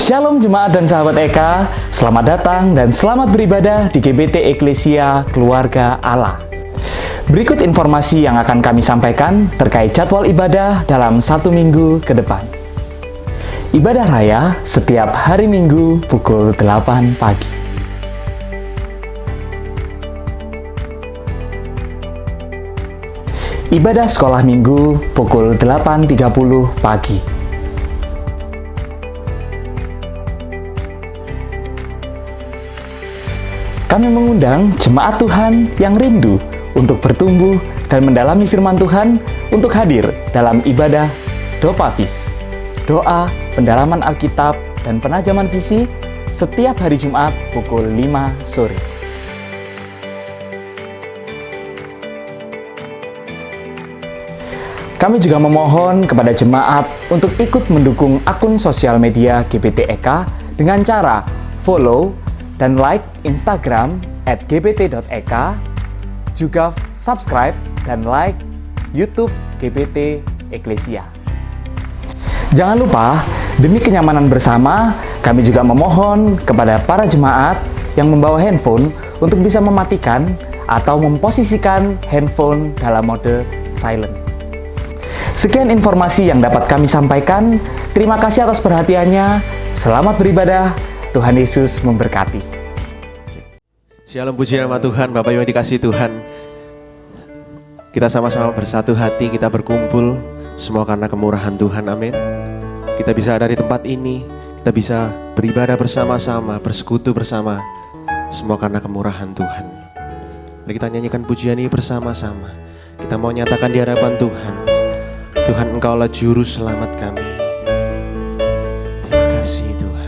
Shalom jemaat dan sahabat Eka, selamat datang dan selamat beribadah di GBT Eklesia Keluarga Allah. Berikut informasi yang akan kami sampaikan terkait jadwal ibadah dalam 1 minggu ke depan. Ibadah raya setiap hari Minggu pukul 8 pagi. Ibadah sekolah Minggu pukul 8.30 pagi. Kami mengundang jemaat Tuhan yang rindu untuk bertumbuh dan mendalami firman Tuhan untuk hadir dalam ibadah Dopafis, doa pendalaman Alkitab dan penajaman visi setiap hari Jumat pukul 5 sore. Kami juga memohon kepada jemaat untuk ikut mendukung akun sosial media GBT Eka dengan cara follow dan like Instagram @gbt.eka, juga subscribe dan like YouTube GBT Eklesia. Jangan lupa, demi kenyamanan bersama, kami juga memohon kepada para jemaat yang membawa handphone untuk bisa mematikan atau memposisikan handphone dalam mode silent. Sekian informasi yang dapat kami sampaikan. Terima kasih atas perhatiannya. Selamat beribadah. Tuhan Yesus memberkati. Shalom, puji nama Tuhan. Bapak Ibu yang dikasihi Tuhan, kita sama-sama bersatu hati, kita berkumpul semua karena kemurahan Tuhan, amin. Kita bisa ada di tempat ini, kita bisa beribadah bersama-sama, bersekutu bersama, semua karena kemurahan Tuhan. Mari kita nyanyikan pujian ini bersama-sama. Kita mau nyatakan di hadapan Tuhan, Tuhan, Engkaulah juru selamat kami. Terima kasih Tuhan.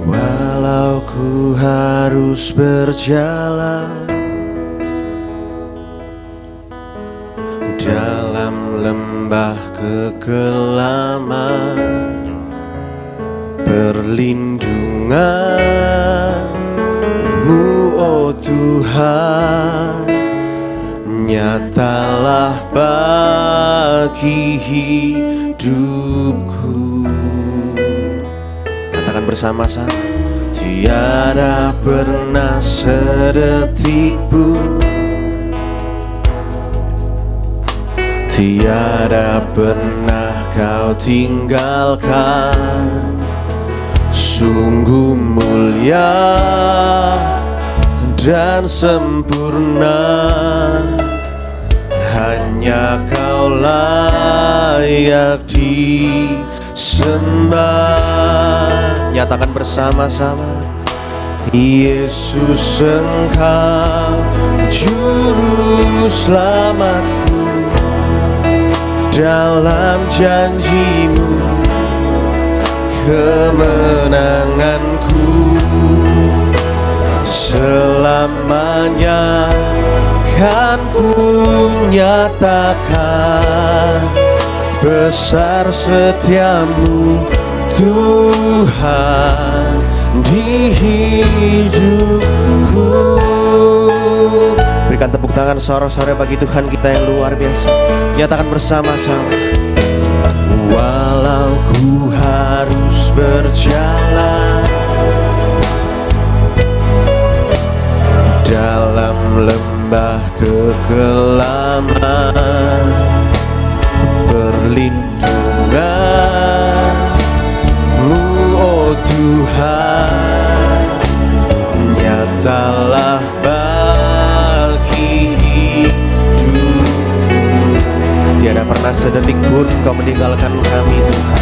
Walau ku harus berjalan dalam lembah kekelaman, perlindungan-Mu, oh Tuhan, nyatalah bagi hidupku. Katakan bersama-sama, tiada pernah sedetik pun, tiada pernah Kau tinggalkan. Sungguh mulia dan sempurna, hanya Kau layak disembah. Nyatakan bersama-sama, Yesus Engkau juru selamatku, dalam janji-Mu kemenanganku, selamanya kan ku nyatakan besar setiamu Tuhan di hidupku. Berikan tepuk tangan sorak-sorai bagi Tuhan kita yang luar biasa. Nyatakan bersama-sama, walau ku harus berjalan dalam lembah kekelaman, perlindungan-Mu, oh Tuhan, nyatalah bagi hidupku. sedetik pun Kau meninggalkan kami Tuhan.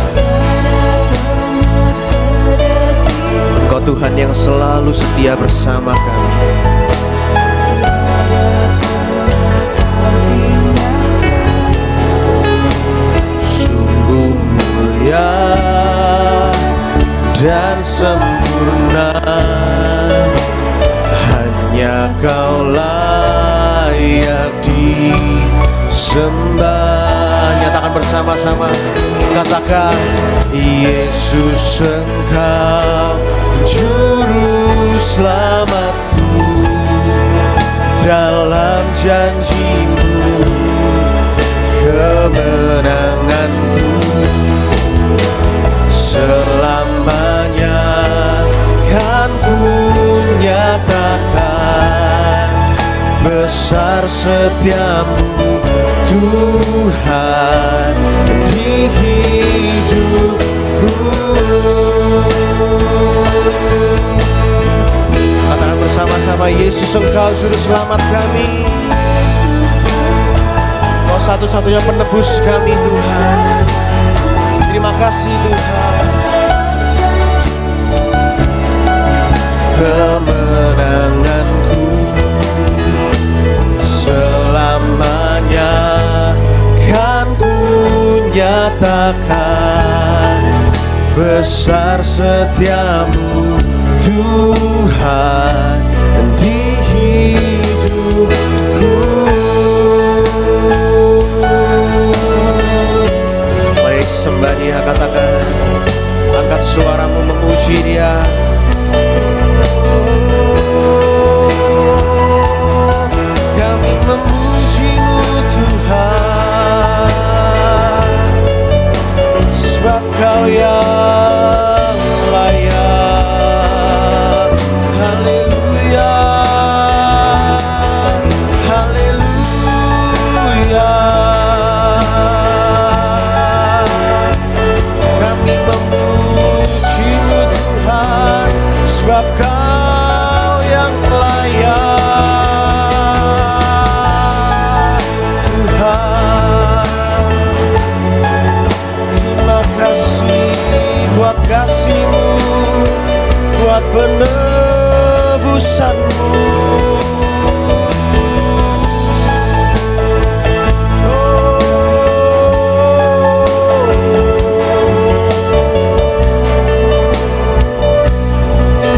Engkau Tuhan yang selalu setia bersama kami. Sungguh mulia dan sempurna, hanya Kau layak disembah. Nyatakan bersama-sama, katakan, Yesus Engkau Juru Selamatku, dalam janji-Mu kemenanganku. Selamanya kan ku nyatakan besar setiamu Tuhan di hidupku. Katakan bersama-sama, Yesus Engkau Juru Selamat kami, Kau satu-satunya penebus kami Tuhan. Terima kasih Tuhan. Kemenanganku selamanya kan ku nyatakan besar setiamu Tuhan di hidupku. Mari sembah Dia, katakan, angkat suaramu memuji Dia. Kami memuji-Mu Tuhan, sebab Kau yang layak. Haleluya, haleluya. Kami memuji-Mu Tuhan, sebab Kau yang layak. Buat kasih-Mu, buat penebusan-Mu.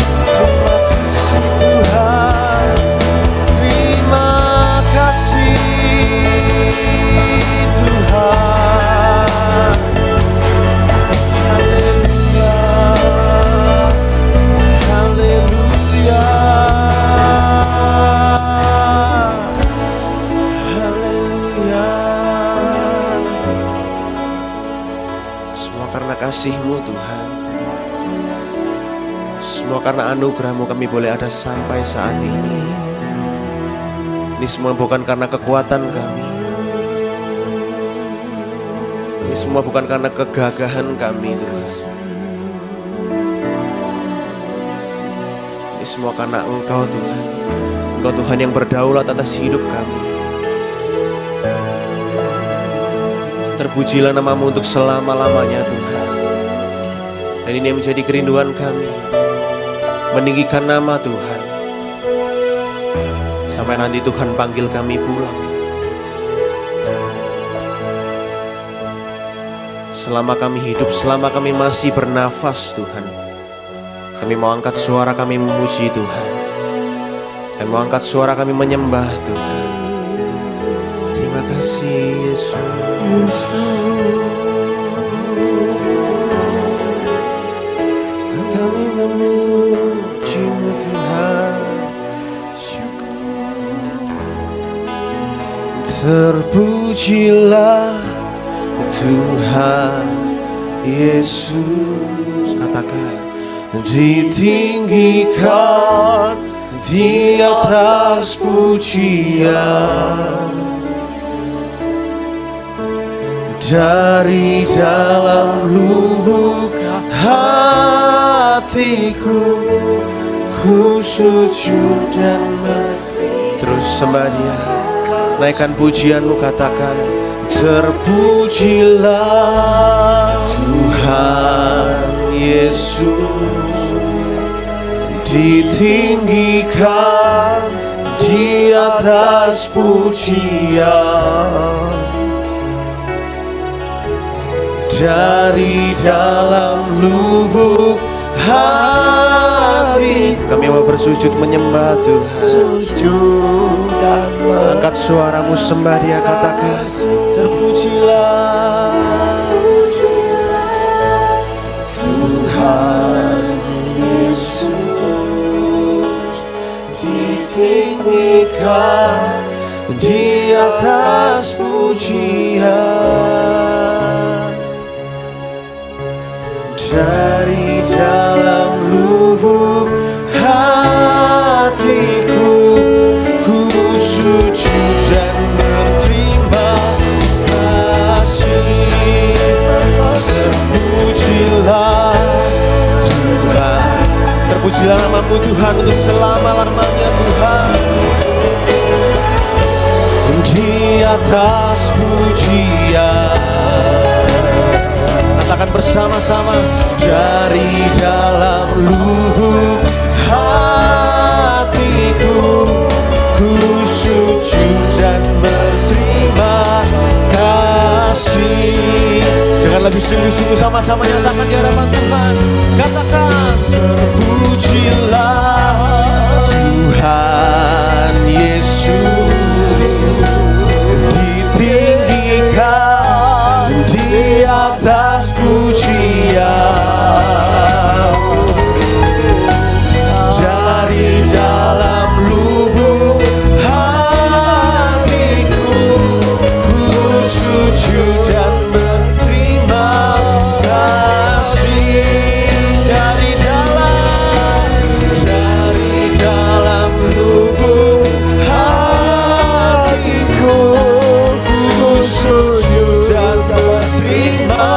Terima kasih Tuhan, terima kasih Tuhan. Kasih-Mu Tuhan, semua karena anugerah-Mu kami boleh ada sampai saat ini. Ini semua bukan karena kekuatan kami, ini semua bukan karena kegagahan kami Tuhan. Ini semua karena Engkau Tuhan. Engkau Tuhan yang berdaulat atas hidup kami. Terpujilah nama-Mu untuk selama-lamanya Tuhan. Dan ini yang menjadi kerinduan kami, meninggikan nama Tuhan sampai nanti Tuhan panggil kami pulang. Selama kami hidup, selama kami masih bernafas Tuhan, kami mau angkat suara kami memuji Tuhan, dan mau angkat suara kami menyembah Tuhan. Terima kasih Yesus. Kami memuji-Mu Tuhan, terpujilah Tuhan Yesus. Katakan, ditinggikan di atas pujian, dari dalam lubuk hatiku, ku sujud dan mati. Terus sembah Dia, naikkan pujian-Mu, katakan, Terpujilah Tuhan Yesus, ditinggikan di atas pujian. Dari dalam lubuk hati kami mau bersujud menyembah Tuhan. Sujud dan angkat suaramu sembah Dia, katakan terpujilah Tuhan Yesus, ditinggikan di atas pujian. Dari dalam lubuk hatiku, ku sujud dan berterima kasih. Terpujilah Tuhan, terpujilah nama-Mu Tuhan untuk selama-lamanya Tuhan. Di atas pujian, katakan bersama-sama. Dari dalam lubuk hatiku, ku sujud dan berterima kasih. Dengan lebih sungguh-sungguh sama-sama nyatakan di hadapan Tuhan. Katakan terpujilah Tuhan Yesus, ditinggikan di atas pujian. Dari dalam lubuk hatiku, ku sujud dan berterima kasih. Dari dalam lubuk hatiku, ku sujud dan berterima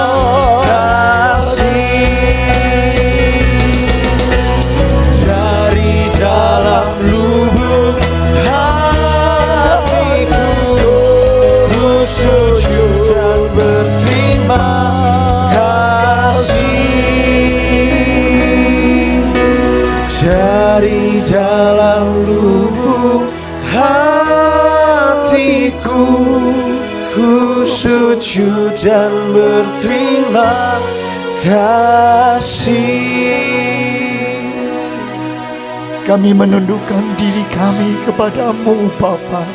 kasih. Dari dalam lubuk hatiku, ku sujud dan berterima kasih. Dari dalam lubuk hatiku, ku sujud dan berterima kasih. Kami menundukkan diri kami kepadamu Bapa,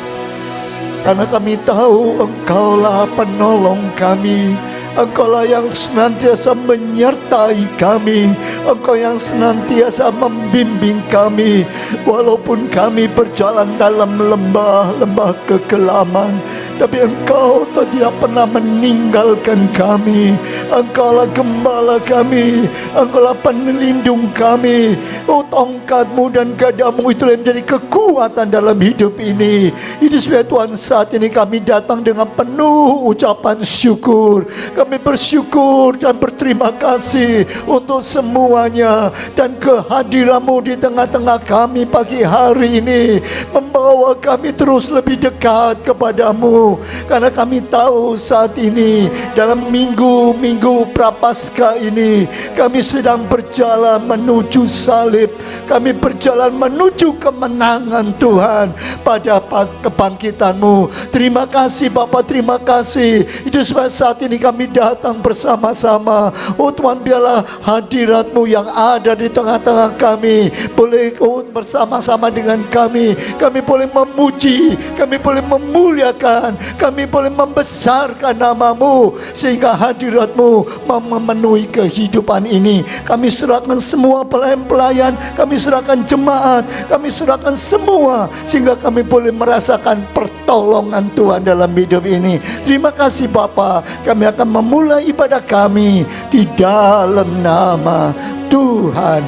karena kami tahu Engkaulah penolong kami. Engkaulah yang senantiasa menyertai kami. Engkau yang senantiasa membimbing kami. Walaupun kami berjalan dalam lembah-lembah kekelaman, tapi Engkau tidak pernah meninggalkan kami. Engkaulah gembala kami, Engkaulah pelindung kami. Oh, tongkat-Mu dan gadamu itulah yang menjadi kekuatan dalam hidup ini. Itu sebab Tuhan, saat ini kami datang dengan penuh ucapan syukur. Kami bersyukur dan berterima kasih untuk semuanya, dan kehadiran-Mu di tengah-tengah kami pagi hari ini membawa kami terus lebih dekat kepadamu. Karena kami tahu saat ini dalam minggu-minggu Prapaskah ini kami sedang berjalan menuju salib. Kami berjalan menuju kemenangan Tuhan pada kebangkitan-Mu. Terima kasih Bapa, terima kasih. Itu sebab saat ini kami datang bersama-sama. Oh Tuhan, biarlah hadirat-Mu yang ada di tengah-tengah kami boleh bersama-sama dengan kami. Kami boleh memuji, kami boleh memuliakan, kami boleh membesarkan nama-Mu, sehingga hadirat-Mu memenuhi kehidupan ini. Kami serahkan semua pelayan-pelayan, kami serahkan jemaat, kami serahkan semua, sehingga kami boleh merasakan pertolongan Tuhan dalam hidup ini. Terima kasih Bapa. Kami akan memulai ibadah kami di dalam nama Tuhan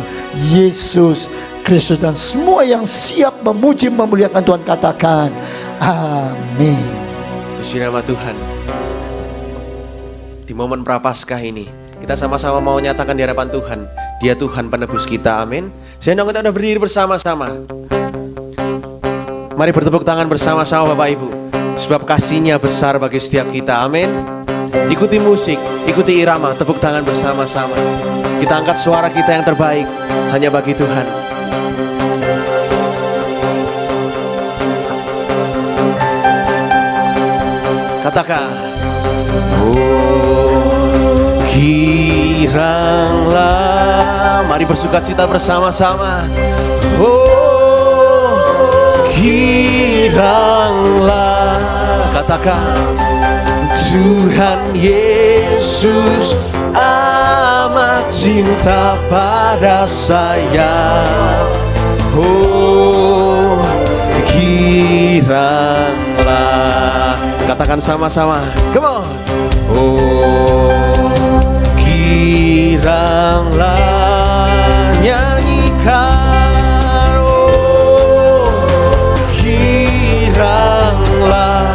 Yesus Kristus, dan semua yang siap memuji memuliakan Tuhan katakan amin. Puji nama Tuhan. Di momen Prapaskah ini kita sama-sama mau nyatakan di hadapan Tuhan, Dia Tuhan penebus kita, amin. Sehingga kita udah berdiri bersama-sama. Mari bertepuk tangan bersama-sama Bapak Ibu. sebab kasih-Nya besar bagi setiap kita. Amin. Ikuti musik, ikuti irama, tepuk tangan bersama-sama. Kita angkat suara kita yang terbaik hanya bagi Tuhan. Katakan, oh giranglah. Mari bersukacita bersama-sama. Oh giranglah. Katakan, Tuhan Yesus amat cinta pada saya. Oh giranglah. Katakan sama-sama, come on. Oh giranglah, nyanyikan. Oh giranglah,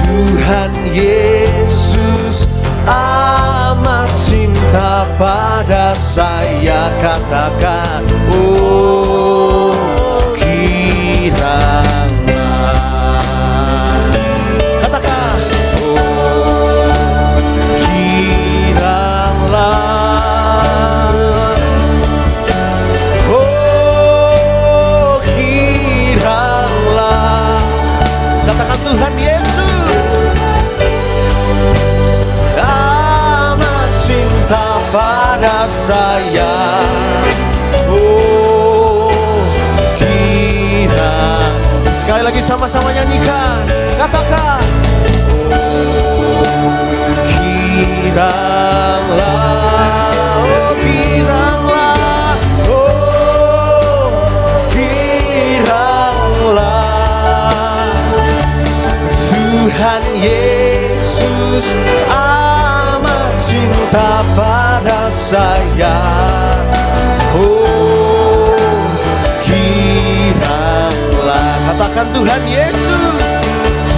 Tuhan Yesus amat cinta pada saya. Katakan, oh giranglah. Katakan, oh giranglah. Oh giranglah. Katakan, Tuhan Yesus amat cinta pada saya. Oh girang. Sekali lagi sama-sama nyanyikan. Katakan, oh giranglah. Oh giranglah. Oh giranglah, Tuhan Yesus amat cinta pada saya. Oh giranglah. Katakan, Tuhan Yesus.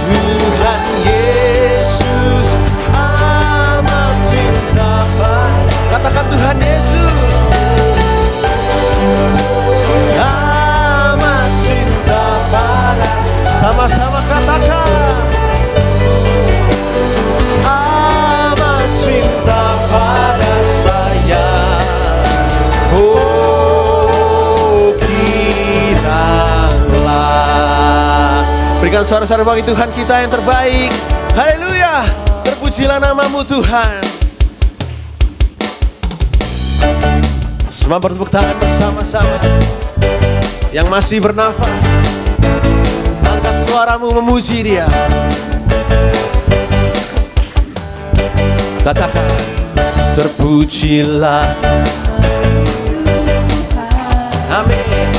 Tuhan Yesus amat cinta pada. Katakan, Tuhan Yesus amat cinta pada. Sama-sama katakan, amat cinta pada saya. Oh giranglah. Berikan suara-suara bagi Tuhan kita yang terbaik. Haleluya. Terpujilah nama-Mu Tuhan. Semua bertepuk tangan bersama-sama. Yang masih bernafas, angkat suaramu memuji Dia. Katakan, terpujilah. Amin.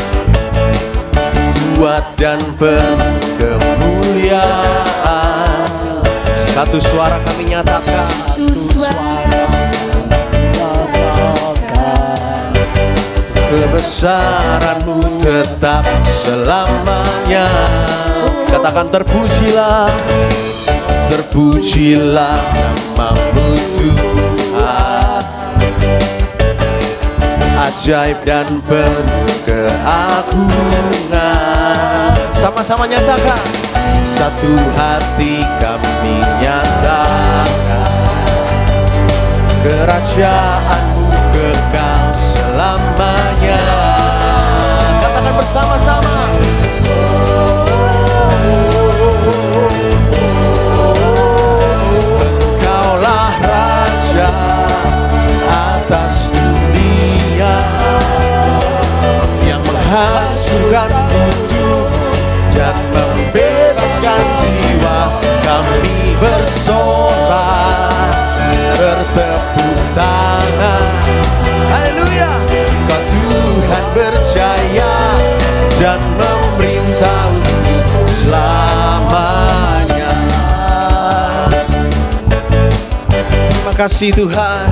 Kuat dan penuh kemuliaan. Satu suara kami nyatakan. Kebesaran-Mu tetap selamanya. Katakan, terpujilah. Terpujilah nama-Mu Tuhan. Ajaib dan penuh keagungan. Sama-sama nyatakan. Satu hati kami nyatakan. Kerajaan-Mu kekal selamanya. Katakan bersama-sama. Engkaulah Raja atas dunia, yang menghancurkan kutuk dan membebaskan jiwa. Kami bersorak, bertepuk tangan. Haleluya. Kau Tuhan berjaya dan memerintah untuk selamanya. Terima kasih Tuhan.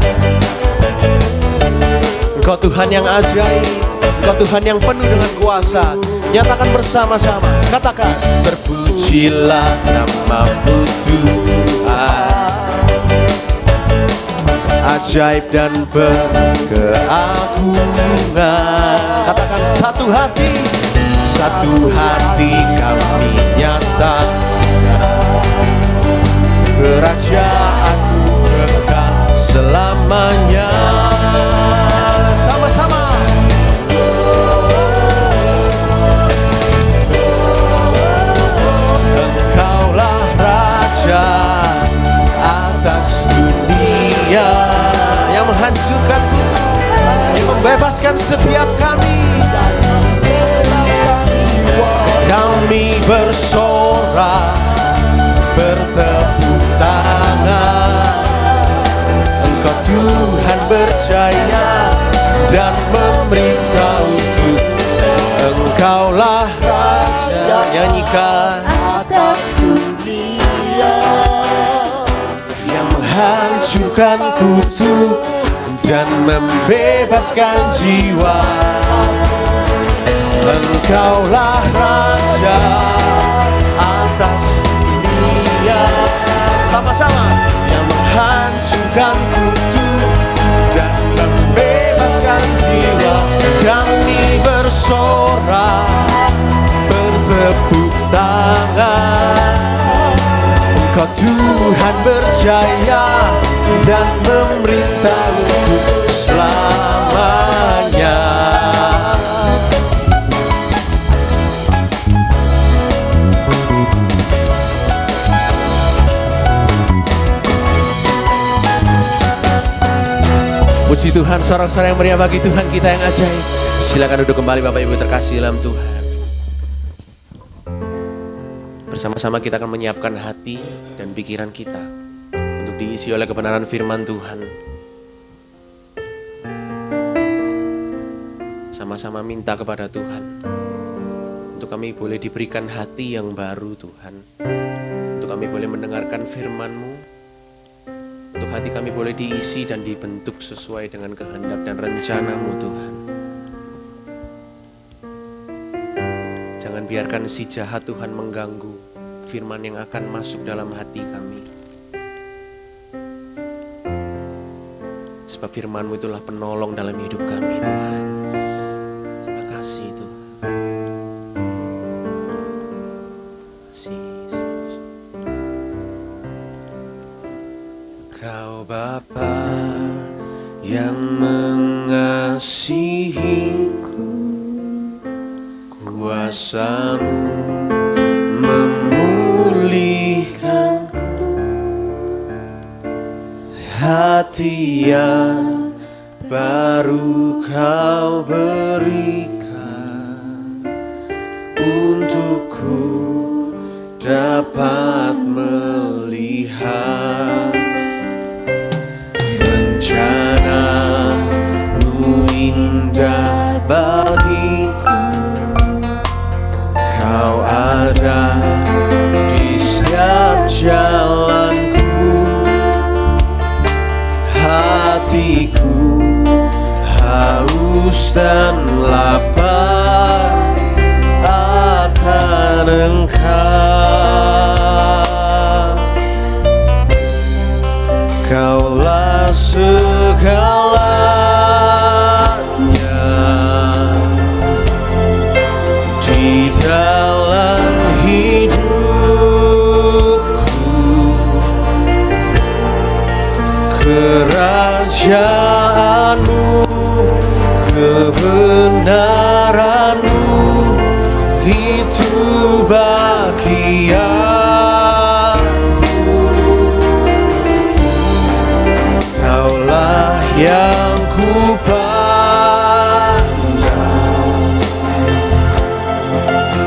Engkau Tuhan yang ajaib, Engkau Tuhan yang penuh dengan kuasa. Nyatakan bersama-sama. Katakan, terpujilah nama-Mu Tuhan. Ajaib dan penuh keagungan. Katakan, satu hati satu hati kami nyatakan, kerajaanmu kekal selamanya. Sama-sama. Engkaulah Raja atas dunia, yang menghancurkan kutuk, yang membebaskan setiap kami. Kami bersorak, bertepuk tangan. Engkau Tuhan berjaya dan memberitahuku, Engkaulah Raja. Nyanyikan. Atas dunia Yang menghancurkan kutuk dan membebaskan jiwa. Engkaulah Raja atas dunia. Sama-sama. Yang menghancurkan kutuk dan membebaskan jiwa. Kami bersorak, bertepuk tangan. Engkau Tuhan berjaya dan memberitahuku selamanya. Puji Tuhan, sorak-sorai yang meriah bagi Tuhan kita yang ajaib. Silakan duduk kembali Bapak Ibu terkasih dalam Tuhan. Bersama-sama kita akan menyiapkan hati dan pikiran kita untuk diisi oleh kebenaran firman Tuhan. Sama-sama minta kepada Tuhan untuk kami boleh diberikan hati yang baru Tuhan, untuk kami boleh mendengarkan firman-Mu, untuk hati kami boleh diisi dan dibentuk sesuai dengan kehendak dan rencana-Mu Tuhan. Jangan biarkan si jahat Tuhan mengganggu firman yang akan masuk dalam hati kami. Sebab firman-Mu itulah penolong dalam hidup kami Tuhan. Terima kasih Tuhan. Terima kasih Yesus. Kau Bapa yang mengasihiku, kuasa-Mu memulihkanku, hati yang baru Kau berikan, untukku dapat melihat rencana-Mu indah bagiku. Kau ada di setiap jalanku, hatiku haus dan lapar akan Engkau. Kaulah segalanya di dalam hidupku, kerajaan-Mu, kebenaran-Mu itu bagianku. Kaulah yang ku pandang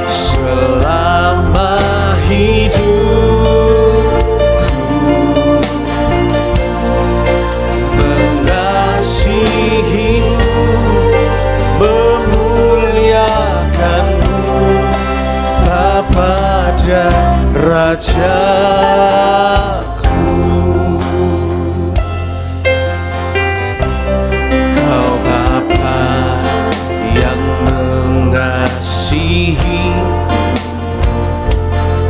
selama hidupku, mengasihi-Mu, memuliakan-Mu, Bapa dan Rajaku. Kau Bapa yang mengasihi,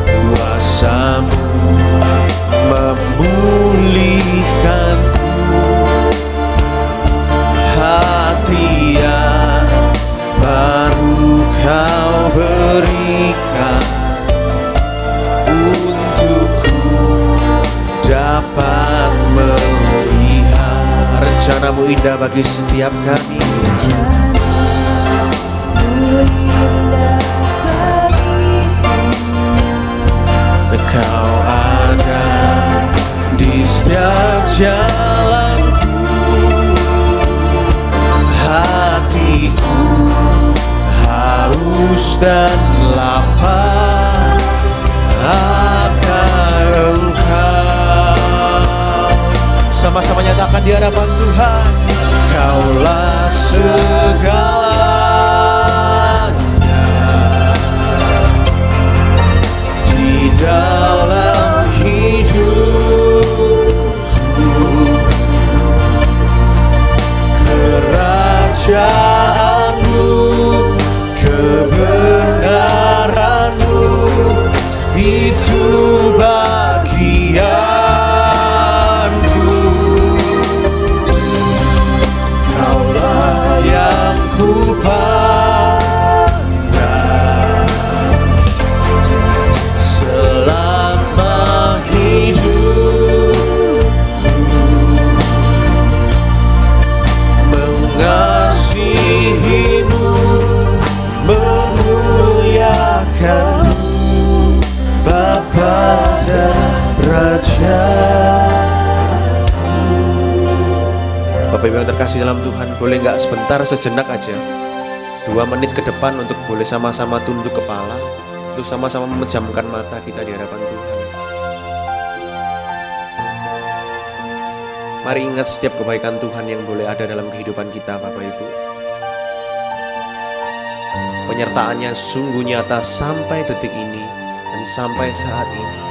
kuasa-Mu memulihkanku, hati yang baru Kau berikan, rencana-Mu indah bagi setiap kami. Engkau ada di setiap jalanku, hatiku haus dan lapar akan Engkau. Sama-sama nyatakan di hadapan Tuhan, Kaulah segalanya di dalam hidupku. Kerajaan-Mu, kebenaran-Mu, itu bagianku. Kaulah yang kupandang selama hidupku. Mengasihi-Mu, memuliakan-Mu, Bapa dan Raja. Bapak Ibu yang terkasih dalam Tuhan, boleh nggak sebentar, sejenak aja, 2 menit ke depan untuk boleh sama-sama tunduk kepala, untuk sama-sama memejamkan mata kita di hadapan Tuhan. Mari ingat setiap kebaikan Tuhan yang boleh ada dalam kehidupan kita, Bapak Ibu. Penyertaannya sungguh nyata sampai detik ini dan sampai saat ini.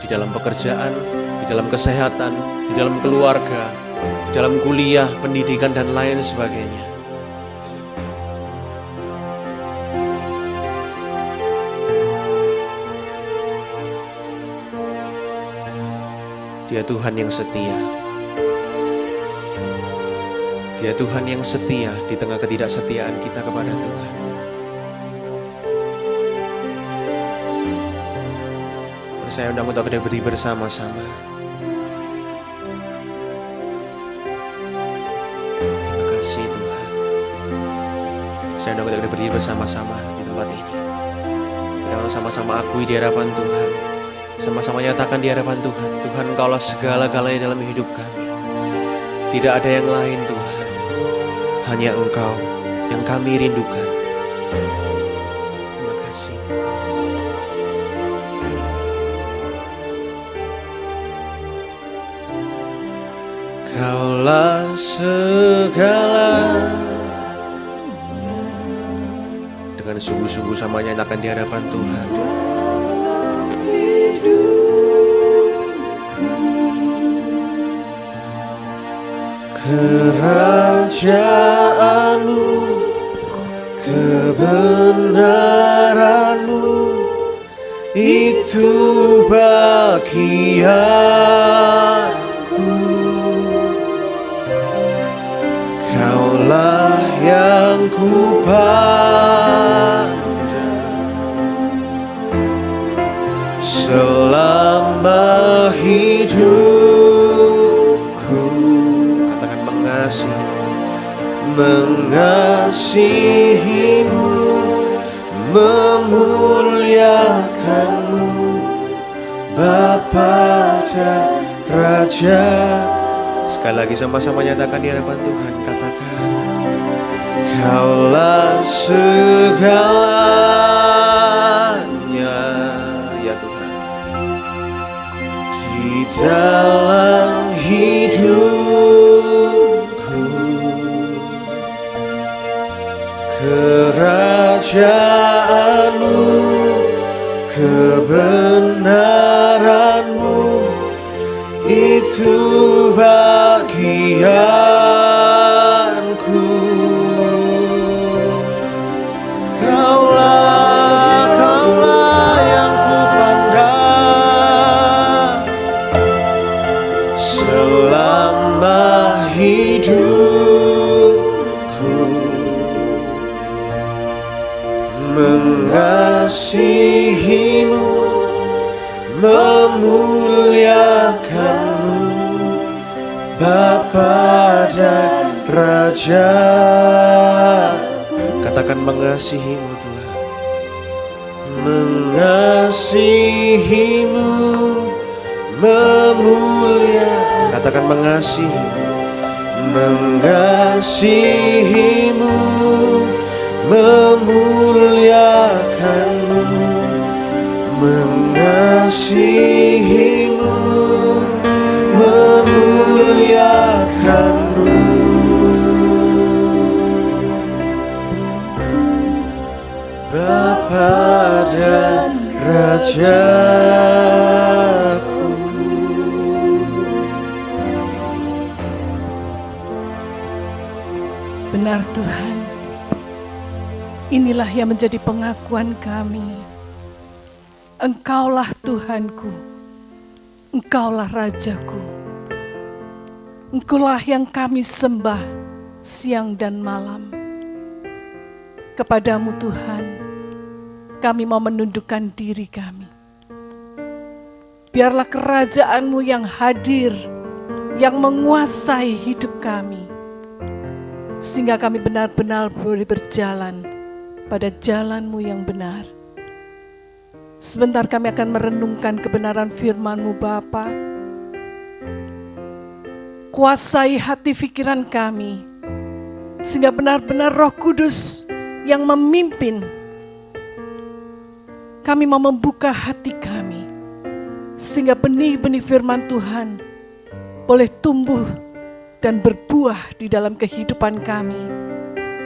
Di dalam pekerjaan, di dalam kesehatan, di dalam keluarga, di dalam kuliah, pendidikan, dan lain sebagainya. Dia Tuhan yang setia. Dia Tuhan yang setia di tengah ketidaksetiaan kita kepada Tuhan. Saya undang untuk kita berdiri bersama-sama. Terima kasih Tuhan. Saya undang untuk kita berdiri bersama-sama di tempat ini. Kita sama-sama akui di hadapan Tuhan. Sama-sama nyatakan di hadapan Tuhan. Tuhan, Engkaulah segala-galanya dalam hidup kami. Tidak ada yang lain Tuhan. Hanya Engkau yang kami rindukan. Terima kasih. Kaulah segalanya. Dengan sungguh-sungguh sama nyatakan di hadapan Tuhan. Kerajaan-Mu, kebenaran-Mu, itu bagianku. Kaulah yang kupandang selama hidupku. Katakan mengasihi-Mu, memuliakan-Mu, Bapa dan Raja. Sekali lagi sama-sama nyatakan di hadapan Tuhan. Katakan, Kaulah segalanya, ya Tuhan, di dalam hidupku. Kerajaan-Mu, kebenaran-Mu, itu bagianku. Kaulah yang kupandang selama hidupku. Mengasihi-Mu, memuliakan-Mu, Bapa dan Raja. Katakan mengasihi-Mu Tuhan, mengasihi-Mu, memuliakan. Katakan mengasihi-Mu, mengasihi-Mu, memuliakan-Mu, mengasihi-Mu, memuliakan-Mu. Bapa dan Rajaku. Benar Tuhan, inilah yang menjadi pengakuan kami. Engkaulah Tuhanku, Engkaulah Rajaku. Engkaulah yang kami sembah siang dan malam. Kepadamu Tuhan, kami mau menundukkan diri kami. Biarlah kerajaan-Mu yang hadir, yang menguasai hidup kami. Sehingga kami benar-benar boleh berjalan pada jalan-Mu yang benar. Sebentar kami akan merenungkan kebenaran firman-Mu Bapa. Kuasai hati pikiran kami, sehingga benar-benar Roh Kudus yang memimpin. Kami mau membuka hati kami, sehingga benih-benih firman Tuhan boleh tumbuh dan berbuah di dalam kehidupan kami,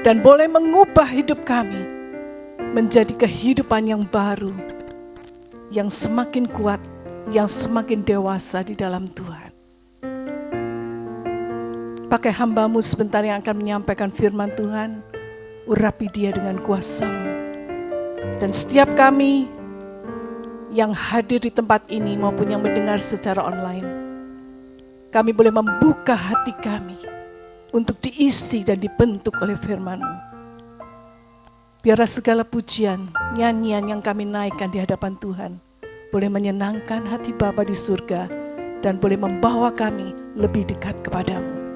dan boleh mengubah hidup kami menjadi kehidupan yang baru, yang semakin kuat, yang semakin dewasa di dalam Tuhan. Pakai hamba-Mu sebentar yang akan menyampaikan firman Tuhan, urapi dia dengan kuasa-Mu. Dan setiap kami yang hadir di tempat ini maupun yang mendengar secara online, kami boleh membuka hati kami untuk diisi dan dibentuk oleh firman-Mu. Biarlah segala pujian, nyanyian yang kami naikkan di hadapan Tuhan boleh menyenangkan hati Bapa di surga dan boleh membawa kami lebih dekat kepadamu.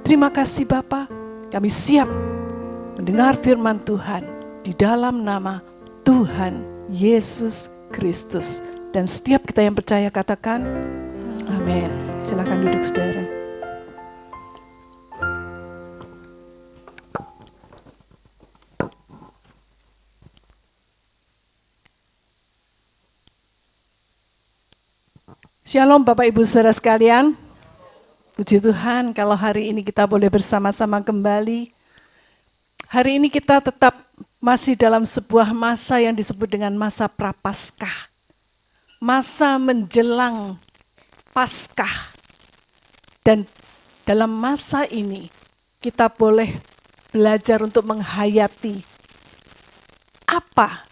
Terima kasih Bapa, kami siap mendengar firman Tuhan di dalam nama Tuhan Yesus Kristus. Dan setiap kita yang percaya katakan amin. Silakan duduk saudara. Shalom Bapak Ibu Saudara sekalian. Puji Tuhan kalau hari ini kita boleh bersama-sama kembali. Hari ini kita tetap masih dalam sebuah masa yang disebut dengan masa Prapaskah. Masa menjelang Paskah. Dan dalam masa ini kita boleh belajar untuk menghayati apa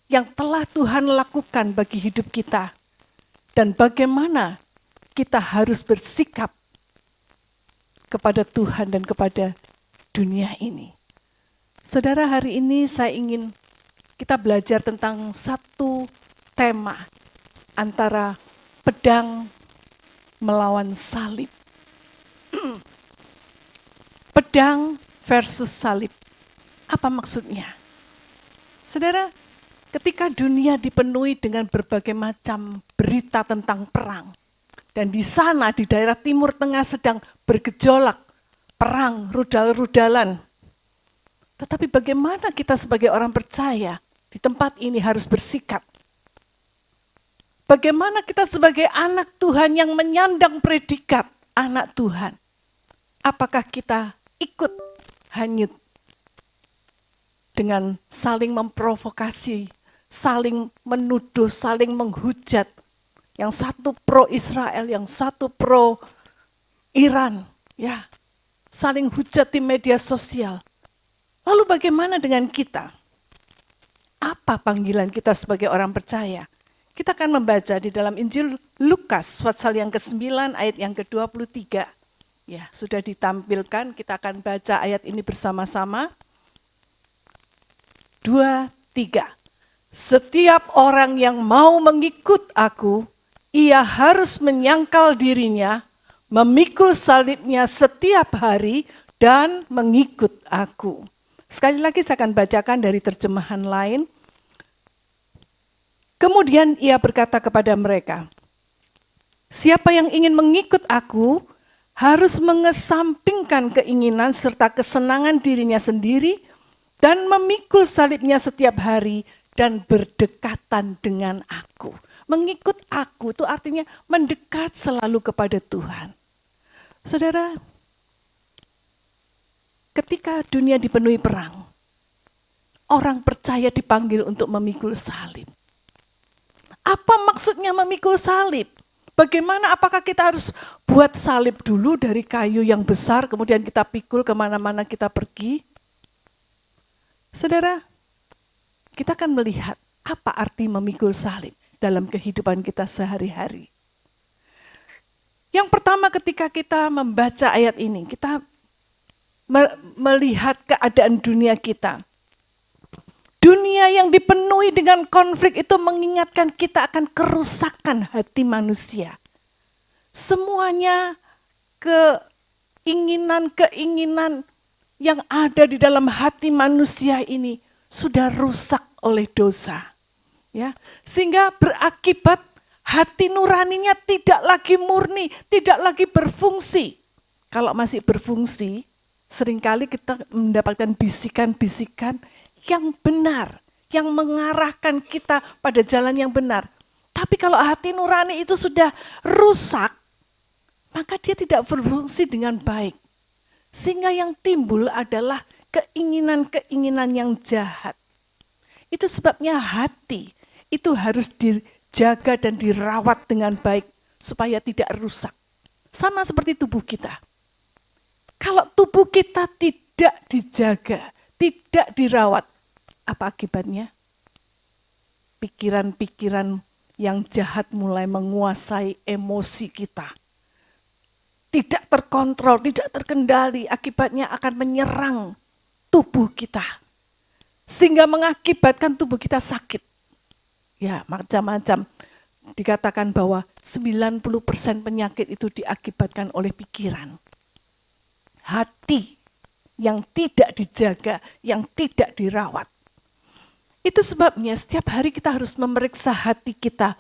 yang telah Tuhan lakukan bagi hidup kita. Dan bagaimana kita harus bersikap kepada Tuhan dan kepada dunia ini. Saudara, hari ini saya ingin kita belajar tentang satu tema antara pedang melawan salib. Pedang versus salib. Apa maksudnya? Saudara, ketika dunia dipenuhi dengan berbagai macam berita tentang perang, dan di sana di daerah Timur Tengah sedang bergejolak, perang, rudal-rudalan. Tetapi bagaimana kita sebagai orang percaya di tempat ini harus bersikap? Bagaimana kita sebagai anak Tuhan yang menyandang predikat anak Tuhan? Apakah kita ikut hanyut dengan saling memprovokasi, saling menuduh, saling menghujat? Yang satu pro Israel, yang satu pro Iran, ya, saling hujat di media sosial. Lalu bagaimana dengan kita? Apa panggilan kita sebagai orang percaya? Kita akan membaca di dalam Injil Lukas pasal yang ke-9 ayat yang ke-23. Ya, sudah ditampilkan, kita akan baca ayat ini bersama-sama. 2, 3. Setiap orang yang mau mengikut aku, ia harus menyangkal dirinya, memikul salibnya setiap hari, dan mengikut aku. Sekali lagi saya akan bacakan dari terjemahan lain. Kemudian ia berkata kepada mereka, siapa yang ingin mengikut aku, harus mengesampingkan keinginan serta kesenangan dirinya sendiri, dan memikul salibnya setiap hari, dan berdekatan dengan aku. Mengikut aku itu artinya mendekat selalu kepada Tuhan. Saudara, ketika dunia dipenuhi perang, orang percaya dipanggil untuk memikul salib. Apa maksudnya memikul salib? Bagaimana, apakah kita harus buat salib dulu dari kayu yang besar, kemudian kita pikul kemana-mana kita pergi? Saudara, kita akan melihat apa arti memikul salib dalam kehidupan kita sehari-hari. Yang pertama, ketika kita membaca ayat ini, kita melihat keadaan dunia kita. Dunia yang dipenuhi dengan konflik itu mengingatkan kita akan kerusakan hati manusia. Semuanya keinginan-keinginan yang ada di dalam hati manusia ini sudah rusak oleh dosa. Ya, sehingga berakibat hati nuraninya tidak lagi murni, tidak lagi berfungsi. Kalau masih berfungsi, seringkali kita mendapatkan bisikan-bisikan yang benar, yang mengarahkan kita pada jalan yang benar. Tapi kalau hati nurani itu sudah rusak, maka dia tidak berfungsi dengan baik. Sehingga yang timbul adalah keinginan-keinginan yang jahat. Itu sebabnya hati itu harus dijaga dan dirawat dengan baik supaya tidak rusak. Sama seperti tubuh kita. Kalau tubuh kita tidak dijaga, tidak dirawat, apa akibatnya? Pikiran-pikiran yang jahat mulai menguasai emosi kita. Tidak terkontrol, tidak terkendali, akibatnya akan menyerang tubuh kita. Sehingga mengakibatkan tubuh kita sakit. Ya, macam-macam. Dikatakan bahwa 90% penyakit itu diakibatkan oleh pikiran. Hati yang tidak dijaga, yang tidak dirawat. Itu sebabnya setiap hari kita harus memeriksa hati kita.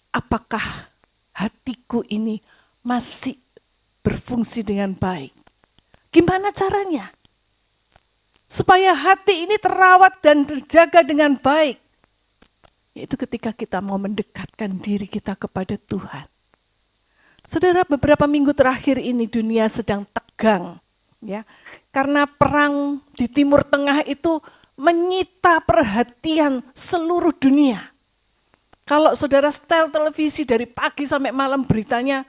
Apakah hatiku ini masih berfungsi dengan baik? Gimana caranya? Supaya hati ini terawat dan terjaga dengan baik. Yaitu ketika kita mau mendekatkan diri kita kepada Tuhan. Saudara, beberapa minggu terakhir ini dunia sedang tegang. Ya, karena perang di Timur Tengah itu menyita perhatian seluruh dunia. Kalau saudara setel televisi dari pagi sampai malam, beritanya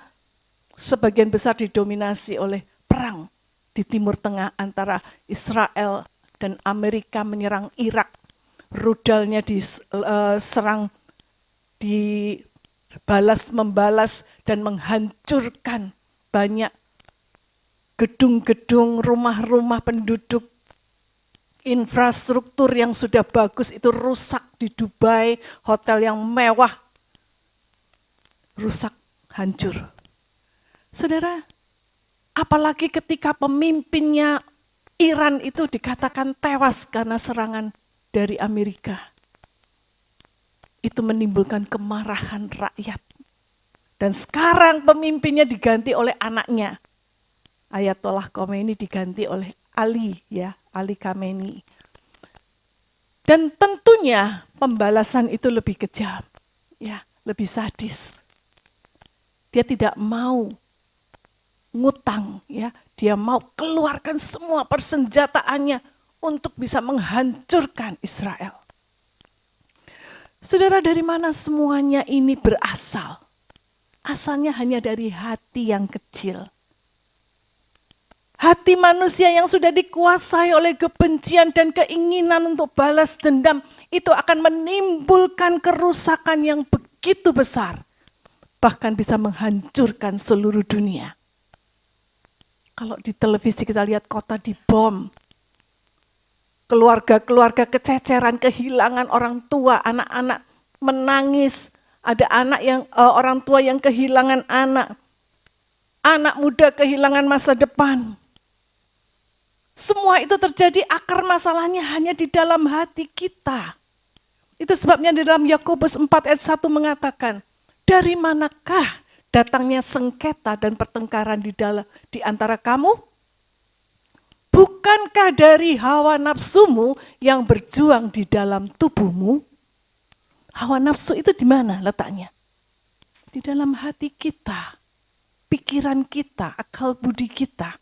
sebagian besar didominasi oleh perang di Timur Tengah antara Israel dan Amerika menyerang Irak. Rudalnya diserang, membalas dan menghancurkan banyak gedung-gedung, rumah-rumah penduduk, infrastruktur yang sudah bagus itu rusak di Dubai, hotel yang mewah, rusak, hancur. Saudara, apalagi ketika pemimpinnya Iran itu dikatakan tewas karena serangan dari Amerika. Itu menimbulkan kemarahan rakyat. Dan sekarang pemimpinnya diganti oleh anaknya. Ayatollah Khomeini diganti oleh Ali Khamenei. Dan tentunya pembalasan itu lebih kejam, ya, lebih sadis. Dia tidak mau ngutang, ya, dia mau keluarkan semua persenjataannya untuk bisa menghancurkan Israel. Saudara, dari mana semuanya ini berasal? Asalnya hanya dari hati yang kecil. Hati manusia yang sudah dikuasai oleh kebencian dan keinginan untuk balas dendam itu akan menimbulkan kerusakan yang begitu besar. Bahkan bisa menghancurkan seluruh dunia. Kalau di televisi kita lihat kota dibom. Keluarga-keluarga kececeran, kehilangan orang tua, anak-anak menangis. Ada anak yang orang tua yang kehilangan anak. Anak muda kehilangan masa depan. Semua itu terjadi, akar masalahnya hanya di dalam hati kita. Itu sebabnya di dalam Yakobus 4 ayat 1 mengatakan, dari manakah datangnya sengketa dan pertengkaran di antara kamu? Bukankah dari hawa nafsumu yang berjuang di dalam tubuhmu? Hawa nafsu itu di mana letaknya? Di dalam hati kita, pikiran kita, akal budi kita.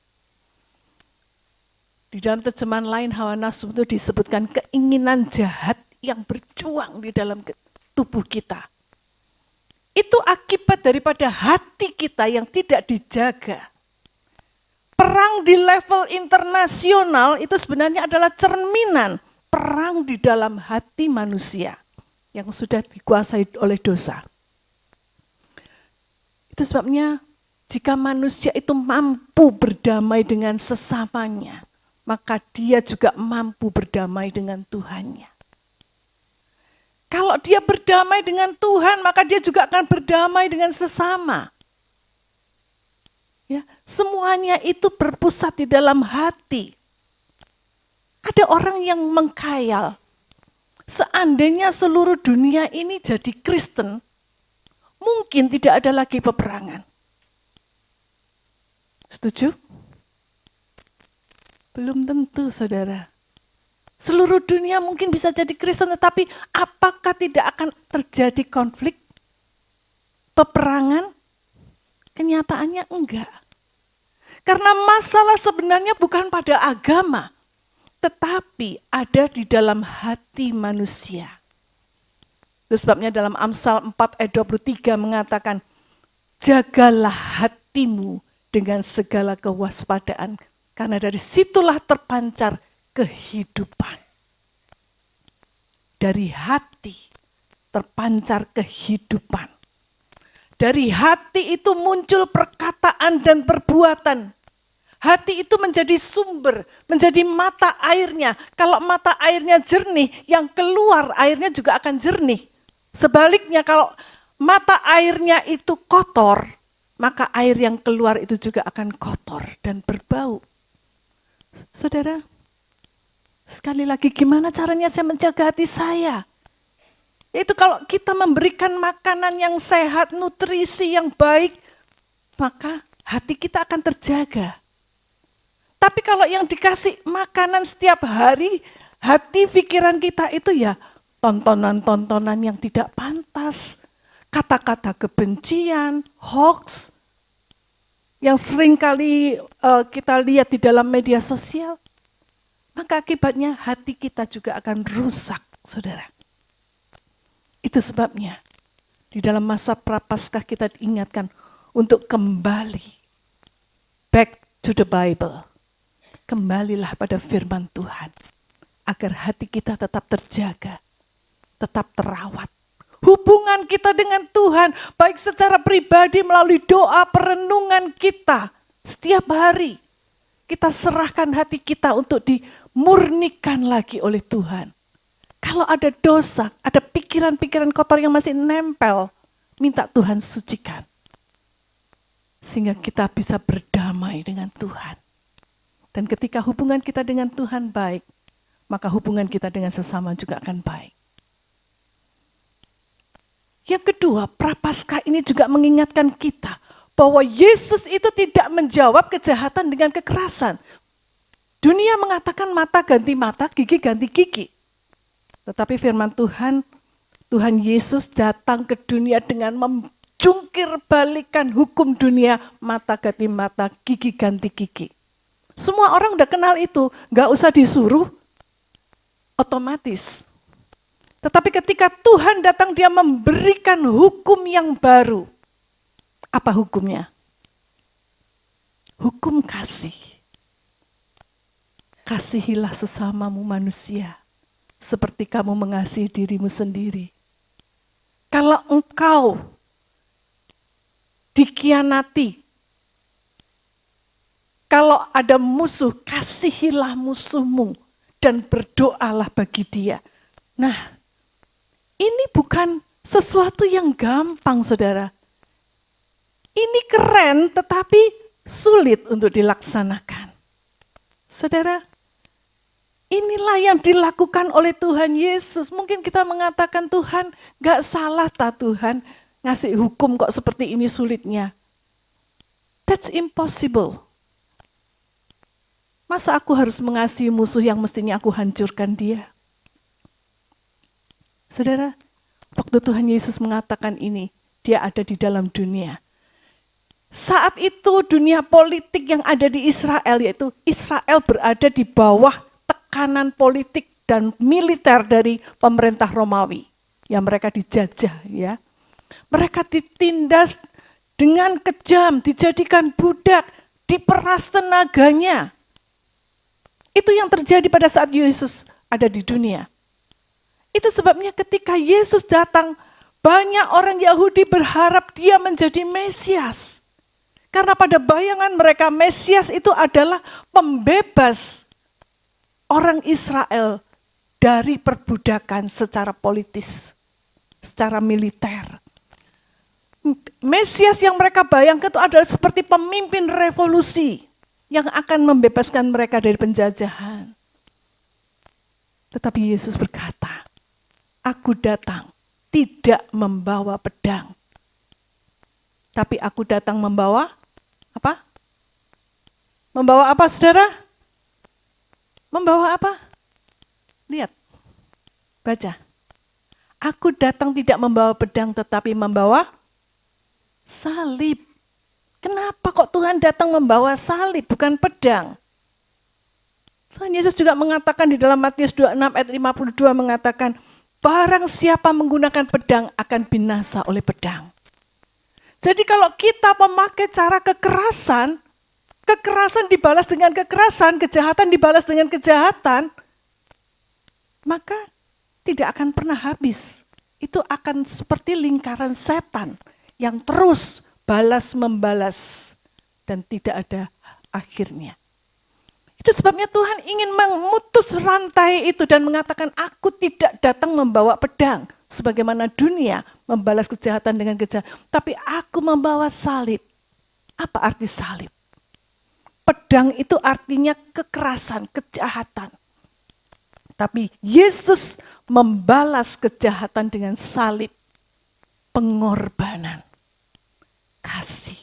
Di dalam terjemahan lain hawa nafsu itu disebutkan keinginan jahat yang berjuang di dalam tubuh kita. Itu akibat daripada hati kita yang tidak dijaga. Perang di level internasional itu sebenarnya adalah cerminan perang di dalam hati manusia yang sudah dikuasai oleh dosa. Itu sebabnya jika manusia itu mampu berdamai dengan sesamanya, maka dia juga mampu berdamai dengan Tuhannya. Kalau dia berdamai dengan Tuhan, maka dia juga akan berdamai dengan sesama. Ya, semuanya itu berpusat di dalam hati. Ada orang yang mengkhayal, seandainya seluruh dunia ini jadi Kristen, mungkin tidak ada lagi peperangan. Setuju? Belum tentu, saudara. Seluruh dunia mungkin bisa jadi Kristen, tetapi apakah tidak akan terjadi konflik, peperangan? Kenyataannya enggak. Karena masalah sebenarnya bukan pada agama, tetapi ada di dalam hati manusia. Itu sebabnya dalam Amsal 4 ayat 23 mengatakan, jagalah hatimu dengan segala kewaspadaan, karena dari situlah terpancar kehidupan. Dari hati terpancar kehidupan. Dari hati itu muncul perkataan dan perbuatan. Hati itu menjadi sumber, menjadi mata airnya. Kalau mata airnya jernih, yang keluar airnya juga akan jernih. Sebaliknya kalau mata airnya itu kotor, maka air yang keluar itu juga akan kotor dan berbau. Saudara, sekali lagi gimana caranya saya menjaga hati saya? Itu kalau kita memberikan makanan yang sehat, nutrisi yang baik, maka hati kita akan terjaga. Tapi kalau yang dikasih makanan setiap hari, hati pikiran kita itu ya tontonan-tontonan yang tidak pantas. Kata-kata kebencian, hoax, yang sering kali kita lihat di dalam media sosial. Maka akibatnya hati kita juga akan rusak, saudara. Itu sebabnya di dalam masa prapaskah kita diingatkan untuk kembali back to the Bible. Kembalilah pada firman Tuhan agar hati kita tetap terjaga, tetap terawat. Hubungan kita dengan Tuhan baik secara pribadi melalui doa perenungan kita setiap hari. Kita serahkan hati kita untuk dimurnikan lagi oleh Tuhan. Kalau ada dosa, ada pikiran-pikiran kotor yang masih nempel, minta Tuhan sucikan. Sehingga kita bisa berdamai dengan Tuhan. Dan ketika hubungan kita dengan Tuhan baik, maka hubungan kita dengan sesama juga akan baik. Yang kedua, prapaskah ini juga mengingatkan kita bahwa Yesus itu tidak menjawab kejahatan dengan kekerasan. Dunia mengatakan mata ganti mata, gigi ganti gigi. Tetapi firman Tuhan, Tuhan Yesus datang ke dunia dengan menjungkir balikan hukum dunia, mata ganti mata, gigi ganti gigi. Semua orang udah kenal itu, gak usah disuruh, otomatis. Tetapi ketika Tuhan datang, dia memberikan hukum yang baru. Apa hukumnya? Hukum kasih. Kasihilah sesamamu manusia, seperti kamu mengasihi dirimu sendiri. Kalau engkau dikhianati, kalau ada musuh, kasihilah musuhmu dan berdoalah bagi dia. Nah, ini bukan sesuatu yang gampang, saudara. Ini keren tetapi sulit untuk dilaksanakan. Saudara, inilah yang dilakukan oleh Tuhan Yesus. Mungkin kita mengatakan, Tuhan gak salah Tuhan ngasih hukum kok seperti ini sulitnya. That's impossible. Masa aku harus mengasihi musuh yang mestinya aku hancurkan dia? Saudara, waktu Tuhan Yesus mengatakan ini, dia ada di dalam dunia. Saat itu dunia politik yang ada di Israel, yaitu Israel berada di bawah tekanan politik dan militer dari pemerintah Romawi. Ya, mereka dijajah, ya. Mereka ditindas dengan kejam, dijadikan budak, diperas tenaganya. Itu yang terjadi pada saat Yesus ada di dunia. Itu sebabnya ketika Yesus datang, banyak orang Yahudi berharap dia menjadi Mesias. Karena pada bayangan mereka Mesias itu adalah pembebas orang Israel dari perbudakan secara politis, secara militer. Mesias yang mereka bayangkan itu adalah seperti pemimpin revolusi yang akan membebaskan mereka dari penjajahan. Tetapi Yesus berkata, aku datang tidak membawa pedang. Tapi aku datang membawa apa? Membawa apa, saudara? Membawa apa? Lihat, baca. Aku datang tidak membawa pedang tetapi membawa salib. Kenapa kok Tuhan datang membawa salib bukan pedang? Tuhan Yesus juga mengatakan di dalam Matius 26 ayat 52 mengatakan, barang siapa menggunakan pedang akan binasa oleh pedang. Jadi kalau kita memakai cara kekerasan, kekerasan dibalas dengan kekerasan, kejahatan dibalas dengan kejahatan, maka tidak akan pernah habis. Itu akan seperti lingkaran setan yang terus balas-membalas dan tidak ada akhirnya. Itu sebabnya Tuhan ingin memutus rantai itu dan mengatakan, aku tidak datang membawa pedang sebagaimana dunia membalas kejahatan dengan kejahatan, tapi aku membawa salib. Apa arti salib? Pedang itu artinya kekerasan, kejahatan. Tapi Yesus membalas kejahatan dengan salib, pengorbanan, kasih.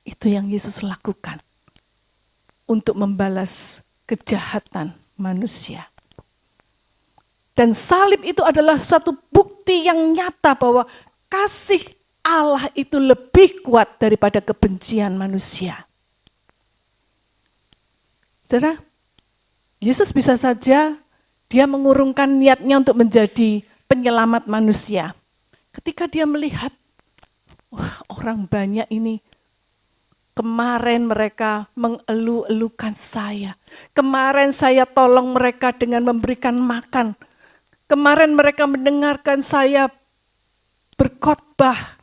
Itu yang Yesus lakukan untuk membalas kejahatan manusia. Dan salib itu adalah satu bukti yang nyata bahwa kasih Allah itu lebih kuat daripada kebencian manusia. Saudara, Yesus bisa saja dia mengurungkan niatnya untuk menjadi penyelamat manusia. Ketika dia melihat, wah, orang banyak ini, kemarin mereka mengeluh-elukan saya. Kemarin saya tolong mereka dengan memberikan makan. Kemarin mereka mendengarkan saya berkhotbah.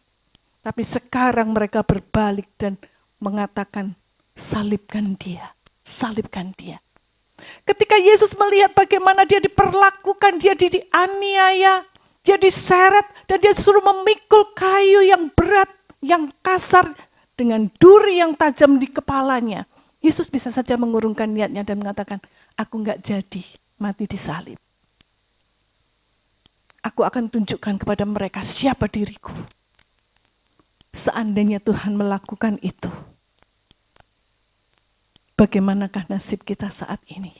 Tapi sekarang mereka berbalik dan mengatakan, salibkan dia, salibkan dia. Ketika Yesus melihat bagaimana dia diperlakukan, dia dianiaya, dia diseret, dan dia suruh memikul kayu yang berat, yang kasar, dengan duri yang tajam di kepalanya. Yesus bisa saja mengurungkan niatnya dan mengatakan, aku enggak jadi mati di salib. Aku akan tunjukkan kepada mereka siapa diriku. Seandainya Tuhan melakukan itu, bagaimanakah nasib kita saat ini?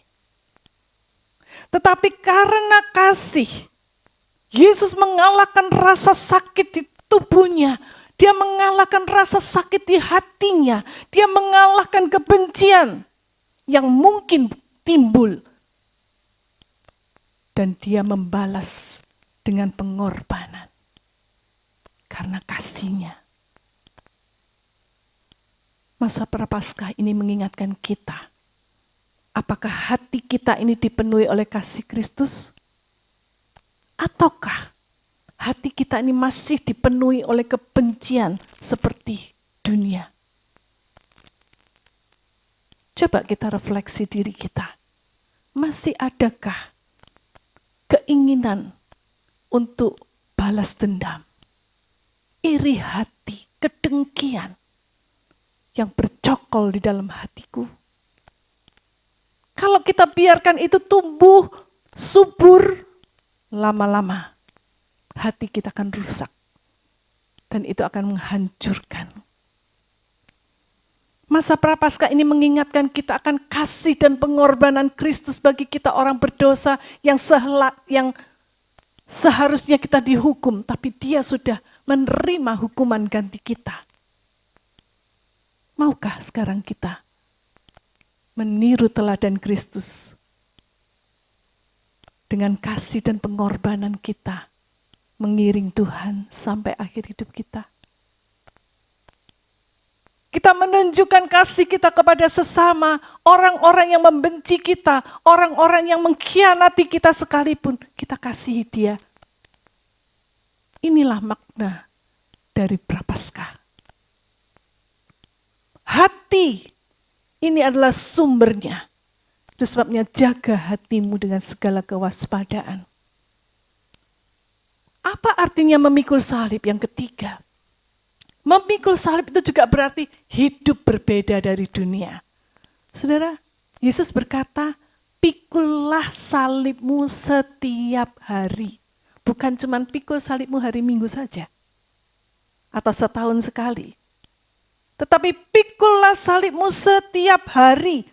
Tetapi karena kasih, Yesus mengalahkan rasa sakit di tubuhnya. Dia mengalahkan rasa sakit di hatinya. Dia mengalahkan kebencian yang mungkin timbul. Dan dia membalas dengan pengorbanan. Karena kasihnya. Masa Prapaskah ini mengingatkan kita. Apakah hati kita ini dipenuhi oleh kasih Kristus? Ataukah hati kita ini masih dipenuhi oleh kebencian seperti dunia? Coba kita refleksi diri kita. Masih adakah keinginan untuk balas dendam, iri hati, kedengkian yang bercokol di dalam hatiku. Kalau kita biarkan itu tumbuh, subur, lama-lama hati kita akan rusak. Dan itu akan menghancurkan. Masa Prapaskah ini mengingatkan kita akan kasih dan pengorbanan Kristus bagi kita orang berdosa yang seharusnya kita dihukum, tapi Dia sudah menerima hukuman ganti kita. Maukah sekarang kita meniru teladan Kristus dengan kasih dan pengorbanan kita mengiring Tuhan sampai akhir hidup kita? Kita menunjukkan kasih kita kepada sesama, orang-orang yang membenci kita, orang-orang yang mengkhianati kita sekalipun, kita kasihi dia. Inilah makna dari Prapaskah. Hati ini adalah sumbernya. Itu sebabnya jaga hatimu dengan segala kewaspadaan. Apa artinya memikul salib yang ketiga? Memikul salib itu juga berarti hidup berbeda dari dunia. Saudara, Yesus berkata, pikullah salibmu setiap hari. Bukan cuma pikul salibmu hari Minggu saja. Atau setahun sekali. Tetapi pikullah salibmu setiap hari.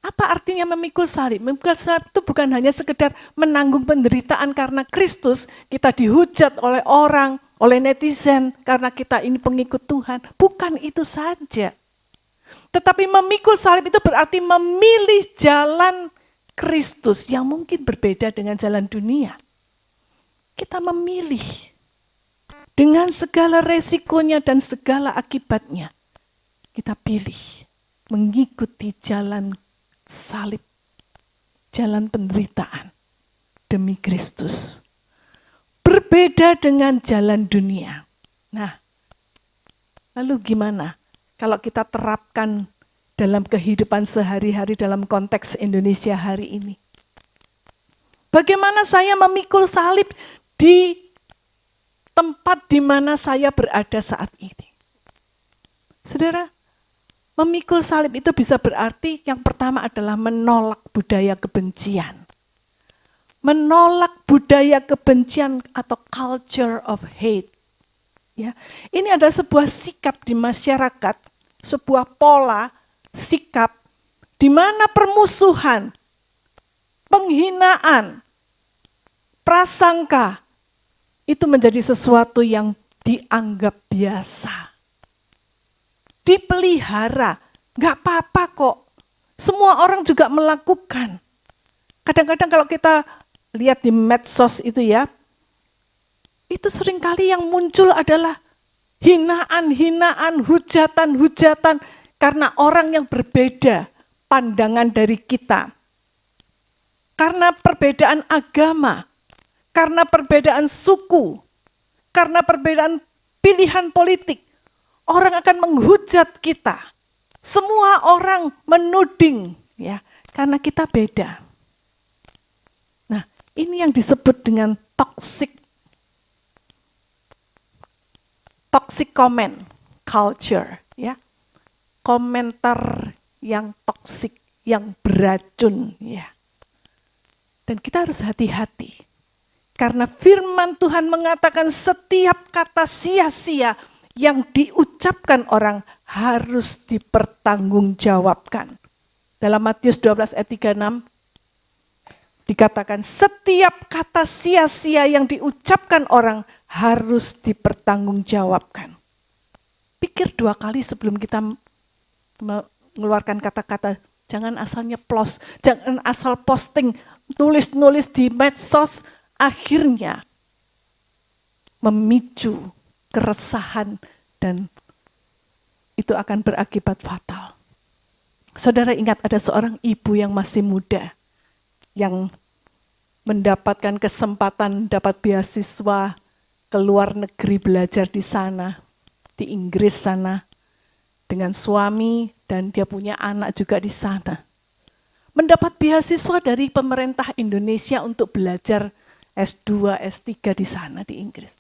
Apa artinya memikul salib? Memikul salib itu bukan hanya sekedar menanggung penderitaan karena Kristus, kita dihujat oleh orang, oleh netizen, karena kita ini pengikut Tuhan. Bukan itu saja. Tetapi memikul salib itu berarti memilih jalan Kristus yang mungkin berbeda dengan jalan dunia. Kita memilih dengan segala resikonya dan segala akibatnya. Kita pilih mengikuti jalan salib, jalan penderitaan demi Kristus. Berbeda dengan jalan dunia. Nah, lalu gimana kalau kita terapkan dalam kehidupan sehari-hari dalam konteks Indonesia hari ini? Bagaimana saya memikul salib di tempat di mana saya berada saat ini? Saudara, memikul salib itu bisa berarti yang pertama adalah menolak budaya kebencian. Menolak budaya kebencian atau culture of hate. Ya, ini adalah sebuah sikap di masyarakat, sebuah pola sikap di mana permusuhan, penghinaan, prasangka itu menjadi sesuatu yang dianggap biasa. Dipelihara, nggak apa-apa kok. Semua orang juga melakukan. Kadang-kadang kalau kita lihat di medsos itu ya, itu seringkali yang muncul adalah hinaan-hinaan, hujatan-hujatan karena orang yang berbeda pandangan dari kita. Karena perbedaan agama, karena perbedaan suku, karena perbedaan pilihan politik, orang akan menghujat kita. Semua orang menuding ya, karena kita beda. Nah, ini yang disebut dengan toxic comment culture ya. Komentar yang toksik, yang beracun ya. Dan kita harus hati-hati. Karena firman Tuhan mengatakan setiap kata sia-sia yang diucapkan orang harus dipertanggungjawabkan. Dalam Matius 12 ayat 36 dikatakan setiap kata sia-sia yang diucapkan orang harus dipertanggungjawabkan. Pikir 2 kali sebelum kita mengeluarkan kata-kata, jangan asal nyeplos, jangan asal posting, nulis-nulis di medsos, akhirnya memicu keresahan dan itu akan berakibat fatal. Saudara ingat ada seorang ibu yang masih muda yang mendapatkan kesempatan dapat beasiswa ke luar negeri belajar di sana, di Inggris sana, dengan suami dan dia punya anak juga di sana. Mendapat beasiswa dari pemerintah Indonesia untuk belajar S2, S3 di sana di Inggris.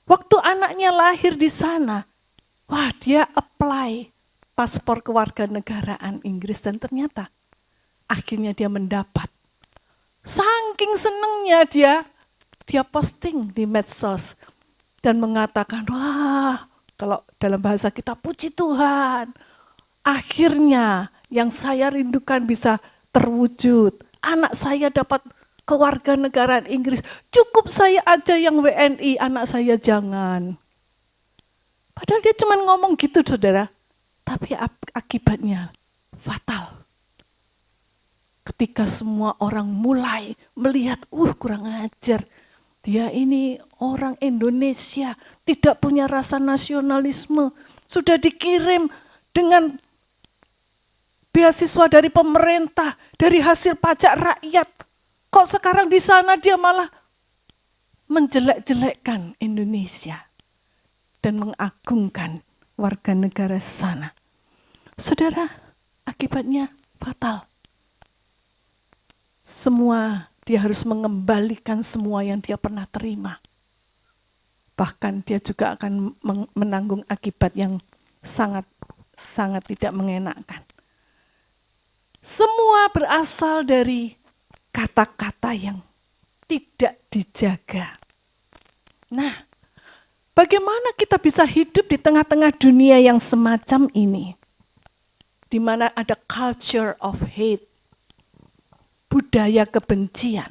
Waktu anaknya lahir di sana, wah dia apply paspor kewarganegaraan Inggris dan ternyata akhirnya dia mendapat. Saking senengnya dia posting di medsos dan mengatakan, wah kalau dalam bahasa kita puji Tuhan, akhirnya yang saya rindukan bisa terwujud. Anak saya dapat kewarganegaraan Inggris. Cukup saya aja yang WNI, anak saya jangan. Padahal dia cuma ngomong gitu saudara. Tapi akibatnya fatal. Ketika semua orang mulai melihat, kurang ajar. Dia ini orang Indonesia, tidak punya rasa nasionalisme. Sudah dikirim dengan beasiswa dari pemerintah, dari hasil pajak rakyat. Kok sekarang di sana dia malah menjelek-jelekkan Indonesia dan mengagungkan warga negara sana. Saudara, akibatnya fatal. Dia harus mengembalikan semua yang dia pernah terima. Bahkan dia juga akan menanggung akibat yang sangat tidak mengenakan. Semua berasal dari kata-kata yang tidak dijaga. Nah, bagaimana kita bisa hidup di tengah-tengah dunia yang semacam ini? Di mana ada culture of hate, budaya kebencian.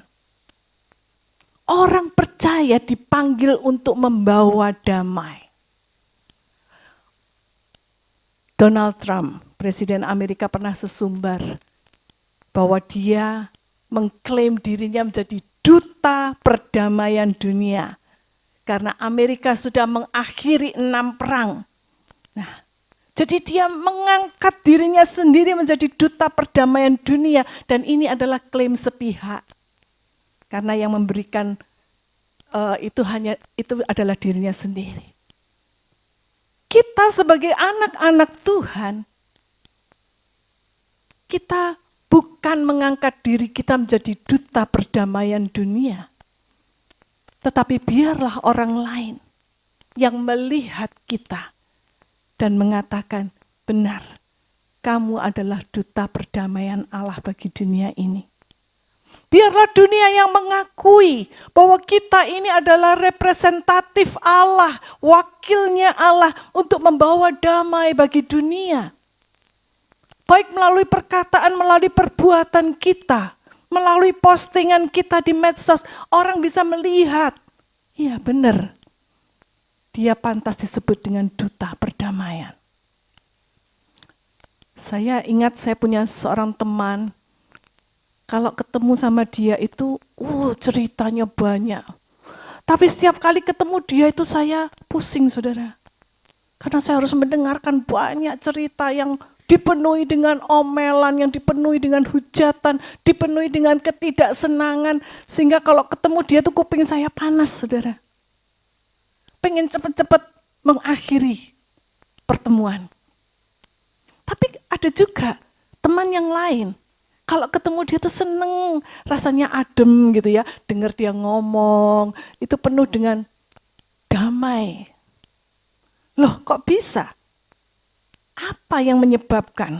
Orang percaya dipanggil untuk membawa damai. Donald Trump, Presiden Amerika, pernah sesumbar bahwa dia mengklaim dirinya menjadi duta perdamaian dunia. Karena Amerika sudah mengakhiri 6 perang. Nah, jadi dia mengangkat dirinya sendiri menjadi duta perdamaian dunia. Dan ini adalah klaim sepihak. Karena yang memberikan itu adalah dirinya sendiri. Kita sebagai anak-anak Tuhan, kita bukan mengangkat diri kita menjadi duta perdamaian dunia. Tetapi biarlah orang lain yang melihat kita dan mengatakan, benar, kamu adalah duta perdamaian Allah bagi dunia ini. Biarlah dunia yang mengakui bahwa kita ini adalah representatif Allah, wakilnya Allah untuk membawa damai bagi dunia. Baik melalui perkataan, melalui perbuatan kita, melalui postingan kita di medsos, orang bisa melihat, iya benar, dia pantas disebut dengan duta perdamaian. Saya ingat saya punya seorang teman, kalau ketemu sama dia itu, ceritanya banyak. Tapi setiap kali ketemu dia itu saya pusing, saudara. Karena saya harus mendengarkan banyak cerita yang dipenuhi dengan omelan, yang dipenuhi dengan hujatan, dipenuhi dengan ketidaksenangan. Sehingga kalau ketemu dia tuh kuping saya panas, saudara. Pengen cepat-cepat mengakhiri pertemuan. Tapi ada juga teman yang lain. Kalau ketemu dia tuh seneng, rasanya adem gitu ya. Dengar dia ngomong, itu penuh dengan damai. Loh kok bisa? Apa yang menyebabkan?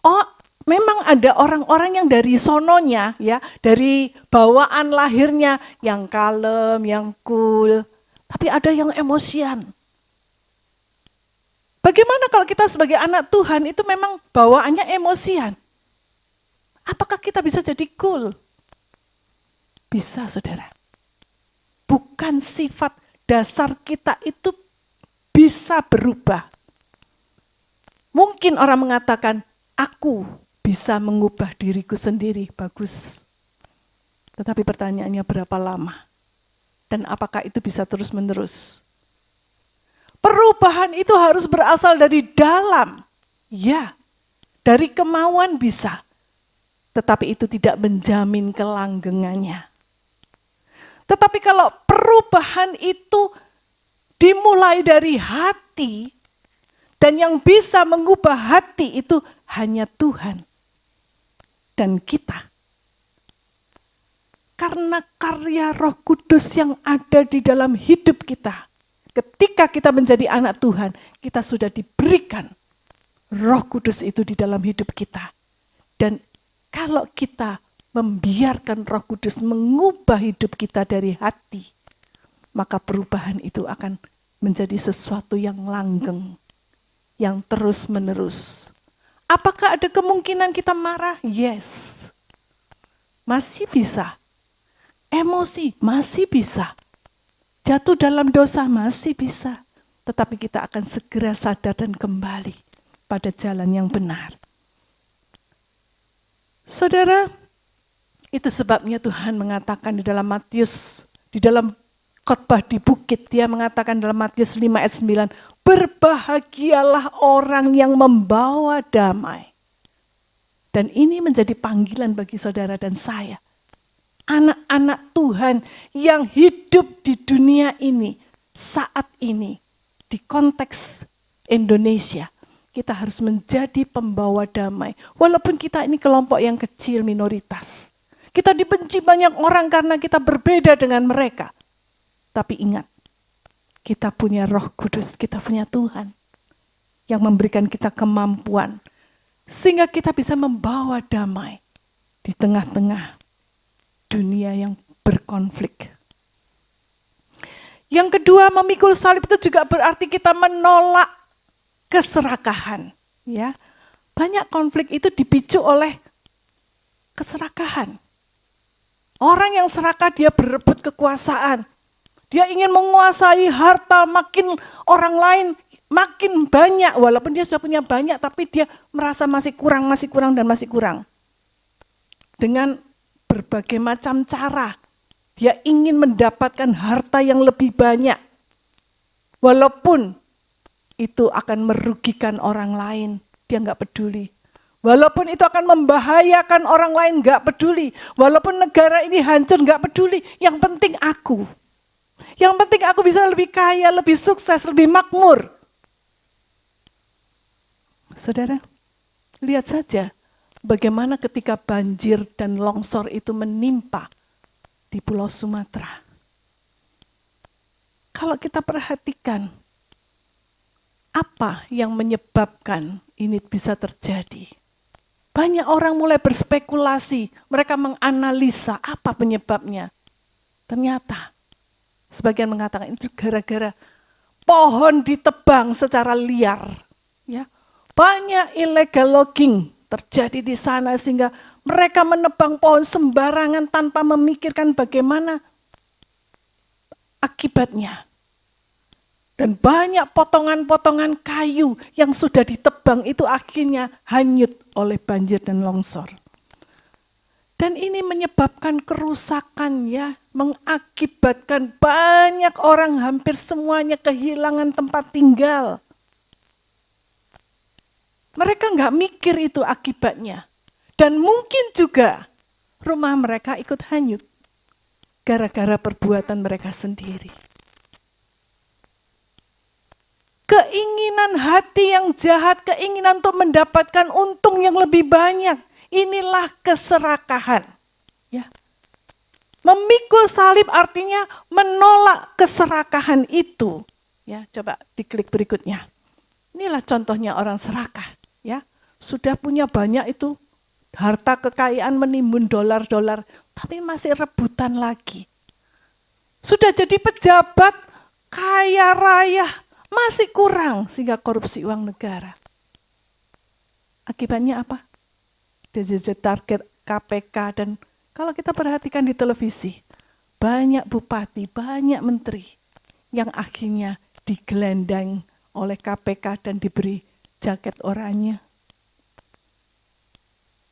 Oh, memang ada orang-orang yang dari sononya ya, dari bawaan lahirnya yang kalem, yang cool, tapi ada yang emosian. Bagaimana kalau kita sebagai anak Tuhan itu memang bawaannya emosian? Apakah kita bisa jadi cool? Bisa, saudara. Bukan sifat dasar kita itu bisa berubah. Mungkin orang mengatakan, aku bisa mengubah diriku sendiri, bagus. Tetapi pertanyaannya berapa lama? Dan apakah itu bisa terus-menerus? Perubahan itu harus berasal dari dalam. Ya, dari kemauan bisa. Tetapi itu tidak menjamin kelanggengannya. Tetapi kalau perubahan itu dimulai dari hati, dan yang bisa mengubah hati itu hanya Tuhan dan kita. karena karya Roh Kudus yang ada di dalam hidup kita. Ketika kita menjadi anak Tuhan, kita sudah diberikan Roh Kudus itu di dalam hidup kita. Dan kalau kita membiarkan Roh Kudus mengubah hidup kita dari hati, maka perubahan itu akan menjadi sesuatu yang langgeng, yang terus-menerus. Apakah ada kemungkinan kita marah? Yes. Masih bisa. Emosi masih bisa. Jatuh dalam dosa masih bisa. Tetapi kita akan segera sadar dan kembali pada jalan yang benar. Saudara, itu sebabnya Tuhan mengatakan di dalam Matius, di dalam khotbah di bukit, dia mengatakan dalam Matius 5 ayat 9, berbahagialah orang yang membawa damai. Dan ini menjadi panggilan bagi saudara dan saya. Anak-anak Tuhan yang hidup di dunia ini, saat ini, di konteks Indonesia, kita harus menjadi pembawa damai. Walaupun kita ini kelompok yang kecil, minoritas. Kita dibenci banyak orang karena kita berbeda dengan mereka. Tapi ingat, kita punya Roh Kudus, kita punya Tuhan yang memberikan kita kemampuan sehingga kita bisa membawa damai di tengah-tengah dunia yang berkonflik. Yang kedua, memikul salib itu juga berarti kita menolak keserakahan. Ya, banyak konflik itu dipicu oleh keserakahan. Orang yang serakah dia berebut kekuasaan. Dia ingin menguasai harta, makin orang lain makin banyak. Walaupun dia sudah punya banyak, tapi dia merasa masih kurang, dan masih kurang. Dengan berbagai macam cara, dia ingin mendapatkan harta yang lebih banyak. Walaupun itu akan merugikan orang lain, dia nggak peduli. Walaupun itu akan membahayakan orang lain, nggak peduli. Walaupun negara ini hancur, nggak peduli. Yang penting aku. Yang penting aku bisa lebih kaya, lebih sukses, lebih makmur. Saudara, lihat saja bagaimana ketika banjir dan longsor itu menimpa di Pulau Sumatera. Kalau kita perhatikan, apa yang menyebabkan ini bisa terjadi? Banyak orang mulai berspekulasi, mereka menganalisa apa penyebabnya. Ternyata, sebagian mengatakan itu gara-gara pohon ditebang secara liar. Ya, banyak illegal logging terjadi di sana sehingga mereka menebang pohon sembarangan tanpa memikirkan bagaimana akibatnya. Dan banyak potongan-potongan kayu yang sudah ditebang itu akhirnya hanyut oleh banjir dan longsor. Dan ini menyebabkan kerusakan ya, mengakibatkan banyak orang, hampir semuanya kehilangan tempat tinggal. Mereka nggak mikir itu akibatnya. Dan mungkin juga rumah mereka ikut hanyut gara-gara perbuatan mereka sendiri. Keinginan hati yang jahat, keinginan untuk mendapatkan untung yang lebih banyak, inilah keserakahan. Ya. Memikul salib artinya menolak keserakahan itu. Ya, coba diklik berikutnya. Inilah contohnya orang serakah. Ya, sudah punya banyak itu harta kekayaan menimbun dolar-dolar, tapi masih rebutan lagi. Sudah jadi pejabat kaya raya, masih kurang sehingga korupsi uang negara. Akibatnya apa? Dia jadi target KPK dan kalau kita perhatikan di televisi, banyak bupati, banyak menteri yang akhirnya digelendang oleh KPK dan diberi jaket oranye.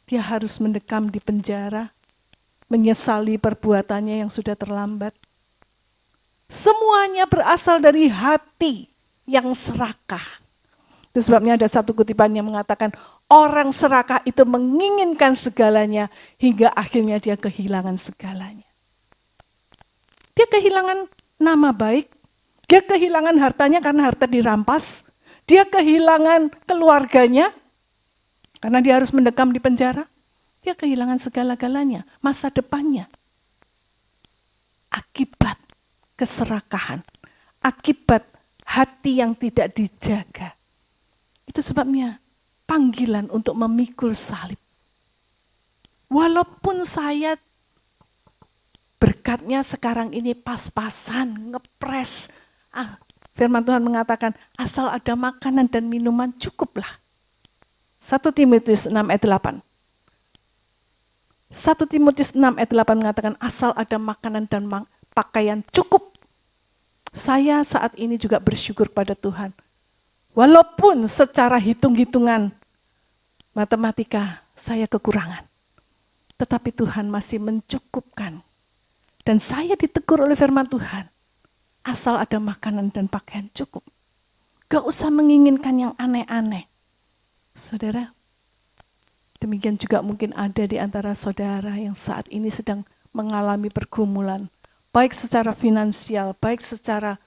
Dia harus mendekam di penjara, menyesali perbuatannya yang sudah terlambat. Semuanya berasal dari hati yang serakah. Itu sebabnya ada satu kutipan yang mengatakan, orang serakah itu menginginkan segalanya hingga akhirnya dia kehilangan segalanya. Dia kehilangan nama baik, dia kehilangan hartanya karena harta dirampas, dia kehilangan keluarganya karena dia harus mendekam di penjara, dia kehilangan segala-galanya, masa depannya. akibat keserakahan, akibat hati yang tidak dijaga. Itu sebabnya panggilan untuk memikul salib. Walaupun saya berkatnya sekarang ini pas-pasan, ngepres. Firman Tuhan mengatakan asal ada makanan dan minuman cukuplah. 1 Timotius 6 ayat 8. 1 Timotius 6 ayat 8 mengatakan asal ada makanan dan pakaian cukup. Saya saat ini juga bersyukur pada Tuhan. Walaupun secara hitung-hitungan matematika saya kekurangan. Tetapi Tuhan masih mencukupkan. Dan saya ditegur oleh firman Tuhan. Asal ada makanan dan pakaian cukup. Gak usah menginginkan yang aneh-aneh. Saudara, demikian juga mungkin ada di antara saudara yang saat ini sedang mengalami pergumulan. Baik secara finansial, baik secara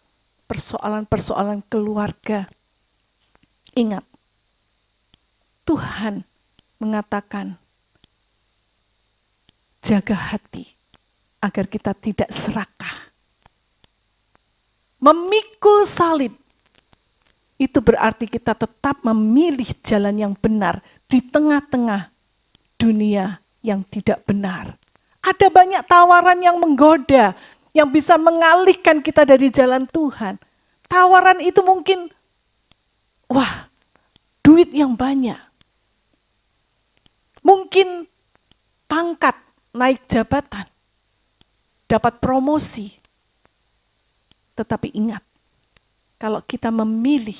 persoalan-persoalan keluarga. Ingat, Tuhan mengatakan, jaga hati agar kita tidak serakah. Memikul salib, itu berarti kita tetap memilih jalan yang benar di tengah-tengah dunia yang tidak benar. Ada banyak tawaran yang menggoda, yang bisa mengalihkan kita dari jalan Tuhan. Tawaran itu mungkin, wah, duit yang banyak. Mungkin pangkat, naik jabatan, dapat promosi. Tetapi ingat, kalau kita memilih,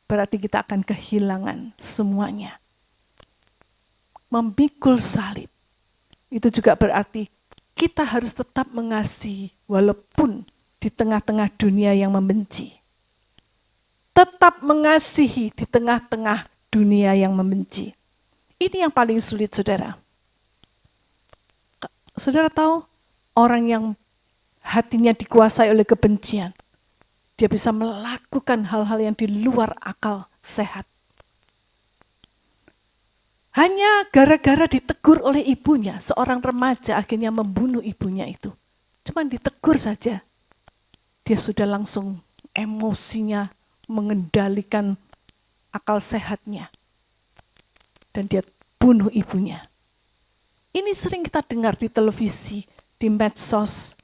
berarti kita akan kehilangan semuanya. Memikul salib, itu juga berarti kita harus tetap mengasihi walaupun di tengah-tengah dunia yang membenci. Tetap mengasihi di tengah-tengah dunia yang membenci. Ini yang paling sulit, saudara. Saudara tahu orang yang hatinya dikuasai oleh kebencian, dia bisa melakukan hal-hal yang di luar akal sehat. Hanya gara-gara ditegur oleh ibunya, seorang remaja akhirnya membunuh ibunya itu. Cuman ditegur saja, dia sudah langsung emosinya mengendalikan akal sehatnya. Dan dia bunuh ibunya. Ini sering kita dengar di televisi, di medsos.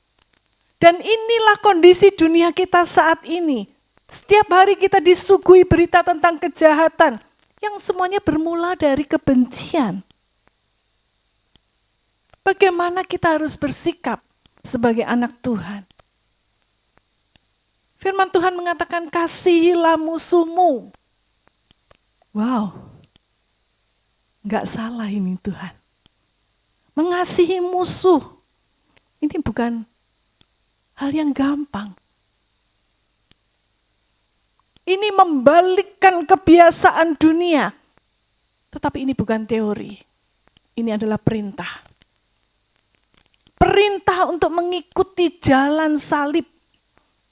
Dan inilah kondisi dunia kita saat ini. Setiap hari kita disuguhi berita tentang kejahatan yang semuanya bermula dari kebencian. Bagaimana kita harus bersikap sebagai anak Tuhan? Firman Tuhan mengatakan, kasihilah musuhmu. Wow, gak salah ini Tuhan. Mengasihi musuh, ini bukan hal yang gampang. Ini membalikkan kebiasaan dunia. Tetapi ini bukan teori. Ini adalah perintah. Perintah untuk mengikuti jalan salib.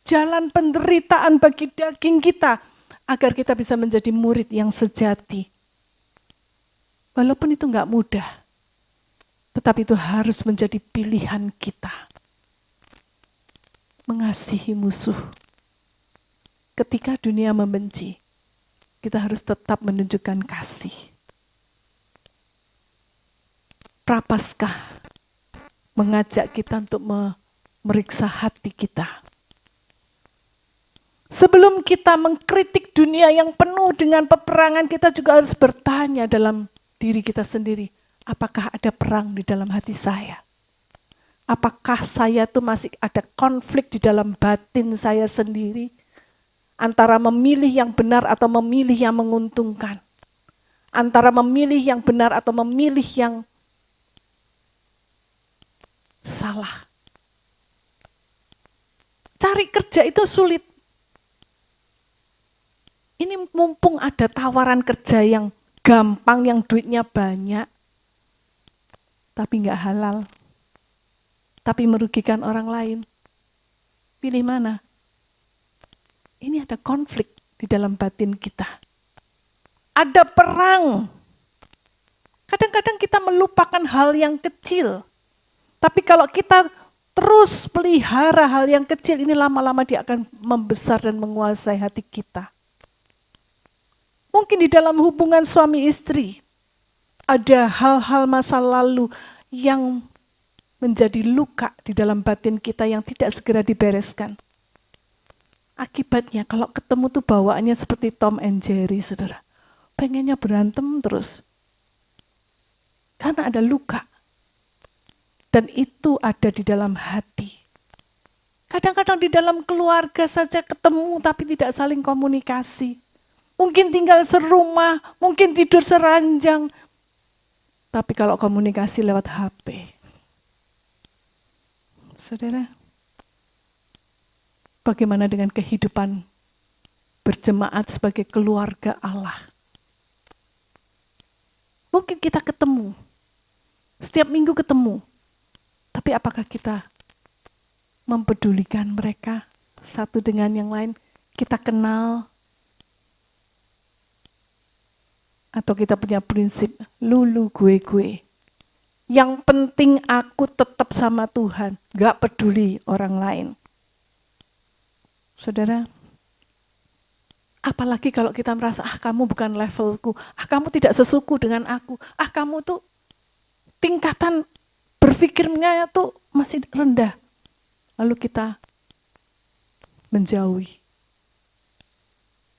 Jalan penderitaan bagi daging kita. Agar kita bisa menjadi murid yang sejati. Walaupun itu enggak mudah. Tetapi itu harus menjadi pilihan kita. Mengasihi musuh. Ketika dunia membenci, kita harus tetap menunjukkan kasih. Prapaskah mengajak kita untuk memeriksa hati kita. Sebelum kita mengkritik dunia yang penuh dengan peperangan, kita juga harus bertanya dalam diri kita sendiri, apakah ada perang di dalam hati saya? Apakah saya tuh masih ada konflik di dalam batin saya sendiri? Antara memilih yang benar atau memilih yang menguntungkan. Antara memilih yang benar atau memilih yang salah. Cari kerja itu sulit. Ini mumpung ada tawaran kerja yang gampang, yang duitnya banyak. Tapi enggak halal. Tapi merugikan orang lain. Pilih mana? Ini ada konflik di dalam batin kita. Ada perang. Kadang-kadang kita melupakan hal yang kecil. Tapi kalau kita terus pelihara hal yang kecil ini, lama-lama dia akan membesar dan menguasai hati kita. Mungkin di dalam hubungan suami istri, ada hal-hal masa lalu yang menjadi luka di dalam batin kita yang tidak segera dibereskan. Akibatnya kalau ketemu tuh bawaannya seperti Tom and Jerry, saudara. Pengennya berantem terus. Karena ada luka. Dan itu ada di dalam hati. Kadang-kadang di dalam keluarga saja ketemu tapi tidak saling komunikasi. Mungkin tinggal serumah, mungkin tidur seranjang. Tapi kalau komunikasi lewat HP. Saudara, bagaimana dengan kehidupan berjemaat sebagai keluarga Allah? Mungkin kita ketemu, setiap minggu ketemu. Tapi apakah kita mempedulikan mereka satu dengan yang lain? Kita kenal? Atau kita punya prinsip lulu gue. Yang penting aku tetap sama Tuhan, gak peduli orang lain. Saudara, apalagi kalau kita merasa, kamu bukan levelku, kamu tidak sesuku dengan aku, kamu tuh tingkatan berpikirnya tuh masih rendah. Lalu kita menjauhi.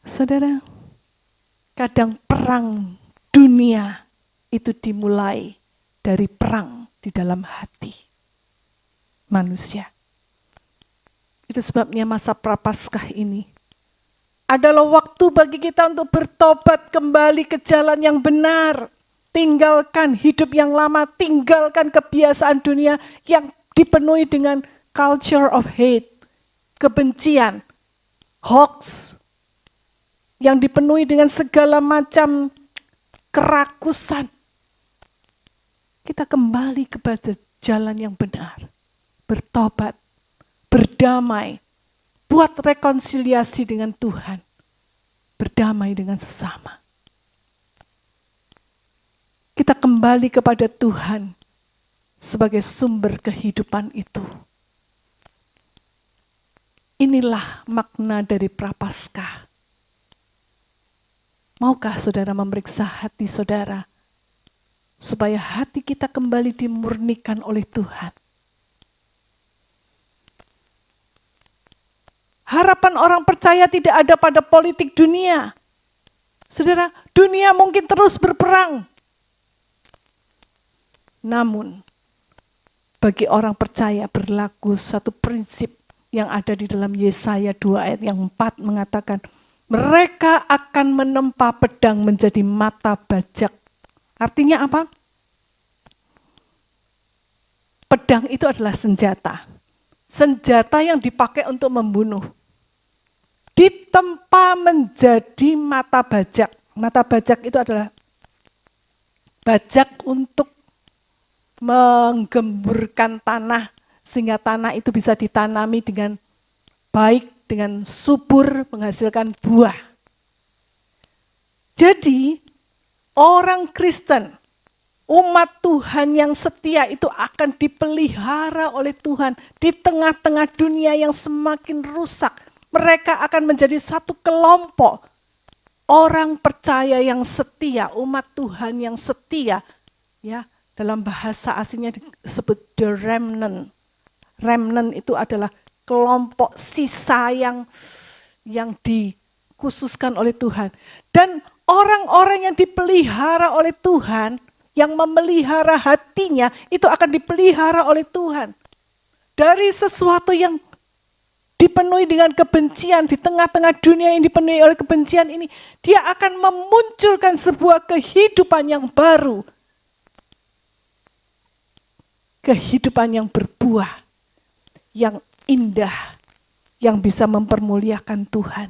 Saudara, kadang perang dunia itu dimulai dari perang di dalam hati manusia. Itu sebabnya masa Prapaskah ini adalah waktu bagi kita untuk bertobat kembali ke jalan yang benar. Tinggalkan hidup yang lama, tinggalkan kebiasaan dunia yang dipenuhi dengan culture of hate, kebencian, hoax, yang dipenuhi dengan segala macam kerakusan. Kita kembali kepada jalan yang benar, bertobat, berdamai, buat rekonsiliasi dengan Tuhan, berdamai dengan sesama. Kita kembali kepada Tuhan sebagai sumber kehidupan itu. Inilah makna dari Prapaskah. Maukah saudara memeriksa hati saudara supaya hati kita kembali dimurnikan oleh Tuhan? Harapan orang percaya tidak ada pada politik dunia. Saudara, dunia mungkin terus berperang. Namun, bagi orang percaya berlaku satu prinsip yang ada di dalam Yesaya 2 ayat yang 4 mengatakan, mereka akan menempa pedang menjadi mata bajak. Artinya apa? Pedang itu adalah senjata. Senjata yang dipakai untuk membunuh. Ditempa menjadi mata bajak. Mata bajak itu adalah bajak untuk menggemburkan tanah sehingga tanah itu bisa ditanami dengan baik, dengan subur, menghasilkan buah. Jadi orang Kristen, umat Tuhan yang setia itu akan dipelihara oleh Tuhan di tengah-tengah dunia yang semakin rusak. Mereka akan menjadi satu kelompok orang percaya yang setia, umat Tuhan yang setia, ya. Dalam bahasa aslinya disebut the remnant. Remnant itu adalah kelompok sisa yang dikhususkan oleh Tuhan. Dan orang-orang yang dipelihara oleh Tuhan, yang memelihara hatinya, itu akan dipelihara oleh Tuhan. Dari sesuatu yang dipenuhi dengan kebencian, di tengah-tengah dunia yang dipenuhi oleh kebencian ini, dia akan memunculkan sebuah kehidupan yang baru. Kehidupan yang berbuah, yang indah, yang bisa mempermuliakan Tuhan.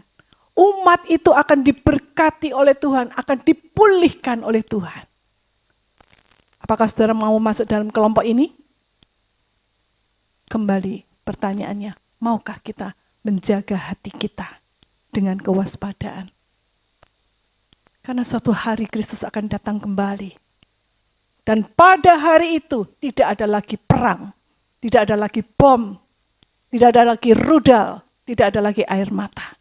Umat itu akan diberkati oleh Tuhan, akan dipulihkan oleh Tuhan. Apakah saudara mau masuk dalam kelompok ini? Kembali pertanyaannya, maukah kita menjaga hati kita dengan kewaspadaan? Karena suatu hari Kristus akan datang kembali. Dan pada hari itu tidak ada lagi perang, Tidak ada lagi bom, tidak ada lagi rudal, tidak ada lagi air mata.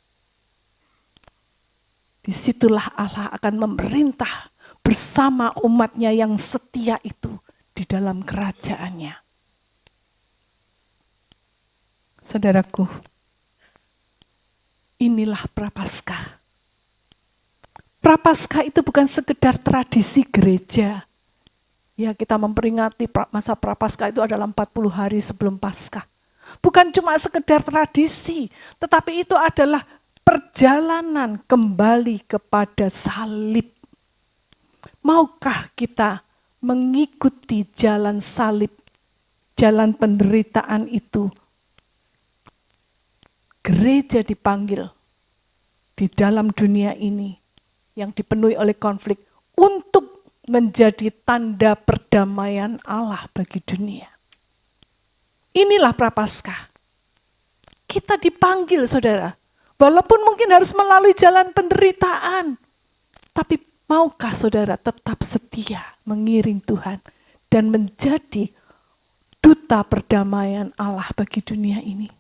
Disitulah Allah akan memerintah bersama umatnya yang setia itu di dalam kerajaannya. Saudaraku, inilah Prapaskah. Prapaskah itu bukan sekedar tradisi gereja. Ya, kita memperingati masa Prapaskah itu adalah 40 hari sebelum Paskah. Bukan cuma sekedar tradisi, tetapi itu adalah perjalanan kembali kepada salib. Maukah kita mengikuti jalan salib, jalan penderitaan itu? Gereja dipanggil di dalam dunia ini yang dipenuhi oleh konflik untuk menjadi tanda perdamaian Allah bagi dunia. Inilah Prapaskah. Kita dipanggil, saudara. Walaupun mungkin harus melalui jalan penderitaan. Tapi maukah saudara tetap setia mengiring Tuhan dan menjadi duta perdamaian Allah bagi dunia ini?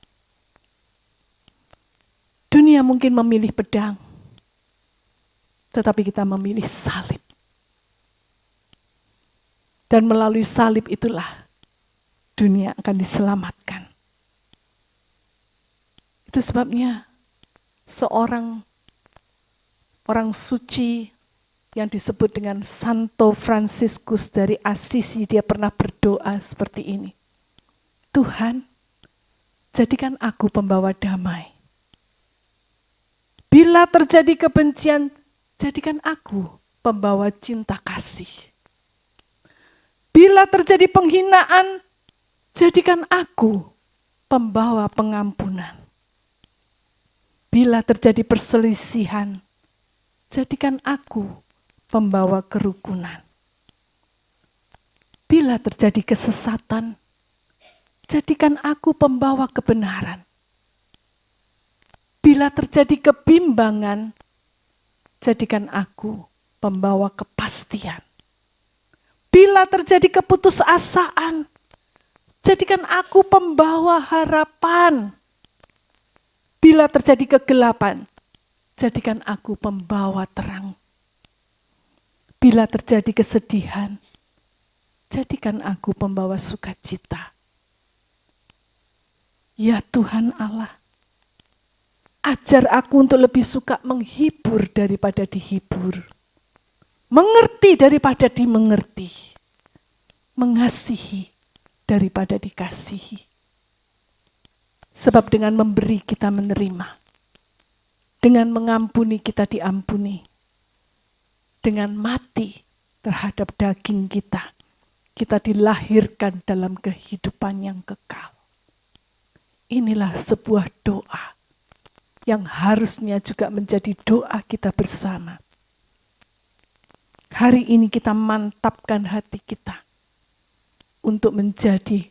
Dunia mungkin memilih pedang, tetapi kita memilih salib. Dan melalui salib itulah dunia akan diselamatkan. Itu sebabnya seorang orang suci yang disebut dengan Santo Fransiskus dari Assisi, dia pernah berdoa seperti ini. Tuhan, jadikan aku pembawa damai. Bila terjadi kebencian, jadikan aku pembawa cinta kasih. Bila terjadi penghinaan, jadikan aku pembawa pengampunan. Bila terjadi perselisihan, jadikan aku pembawa kerukunan. Bila terjadi kesesatan, jadikan aku pembawa kebenaran. Bila terjadi kebimbangan, jadikan aku pembawa kepastian. Bila terjadi keputusasaan, jadikan aku pembawa harapan. Bila terjadi kegelapan, jadikan aku pembawa terang. Bila terjadi kesedihan, jadikan aku pembawa sukacita. Ya Tuhan Allah, ajar aku untuk lebih suka menghibur daripada dihibur. Mengerti daripada dimengerti. Mengasihi daripada dikasihi. Sebab dengan memberi kita menerima. Dengan mengampuni kita diampuni. Dengan mati terhadap daging kita, kita dilahirkan dalam kehidupan yang kekal. Inilah sebuah doa yang harusnya juga menjadi doa kita bersama. Hari ini kita mantapkan hati kita untuk menjadi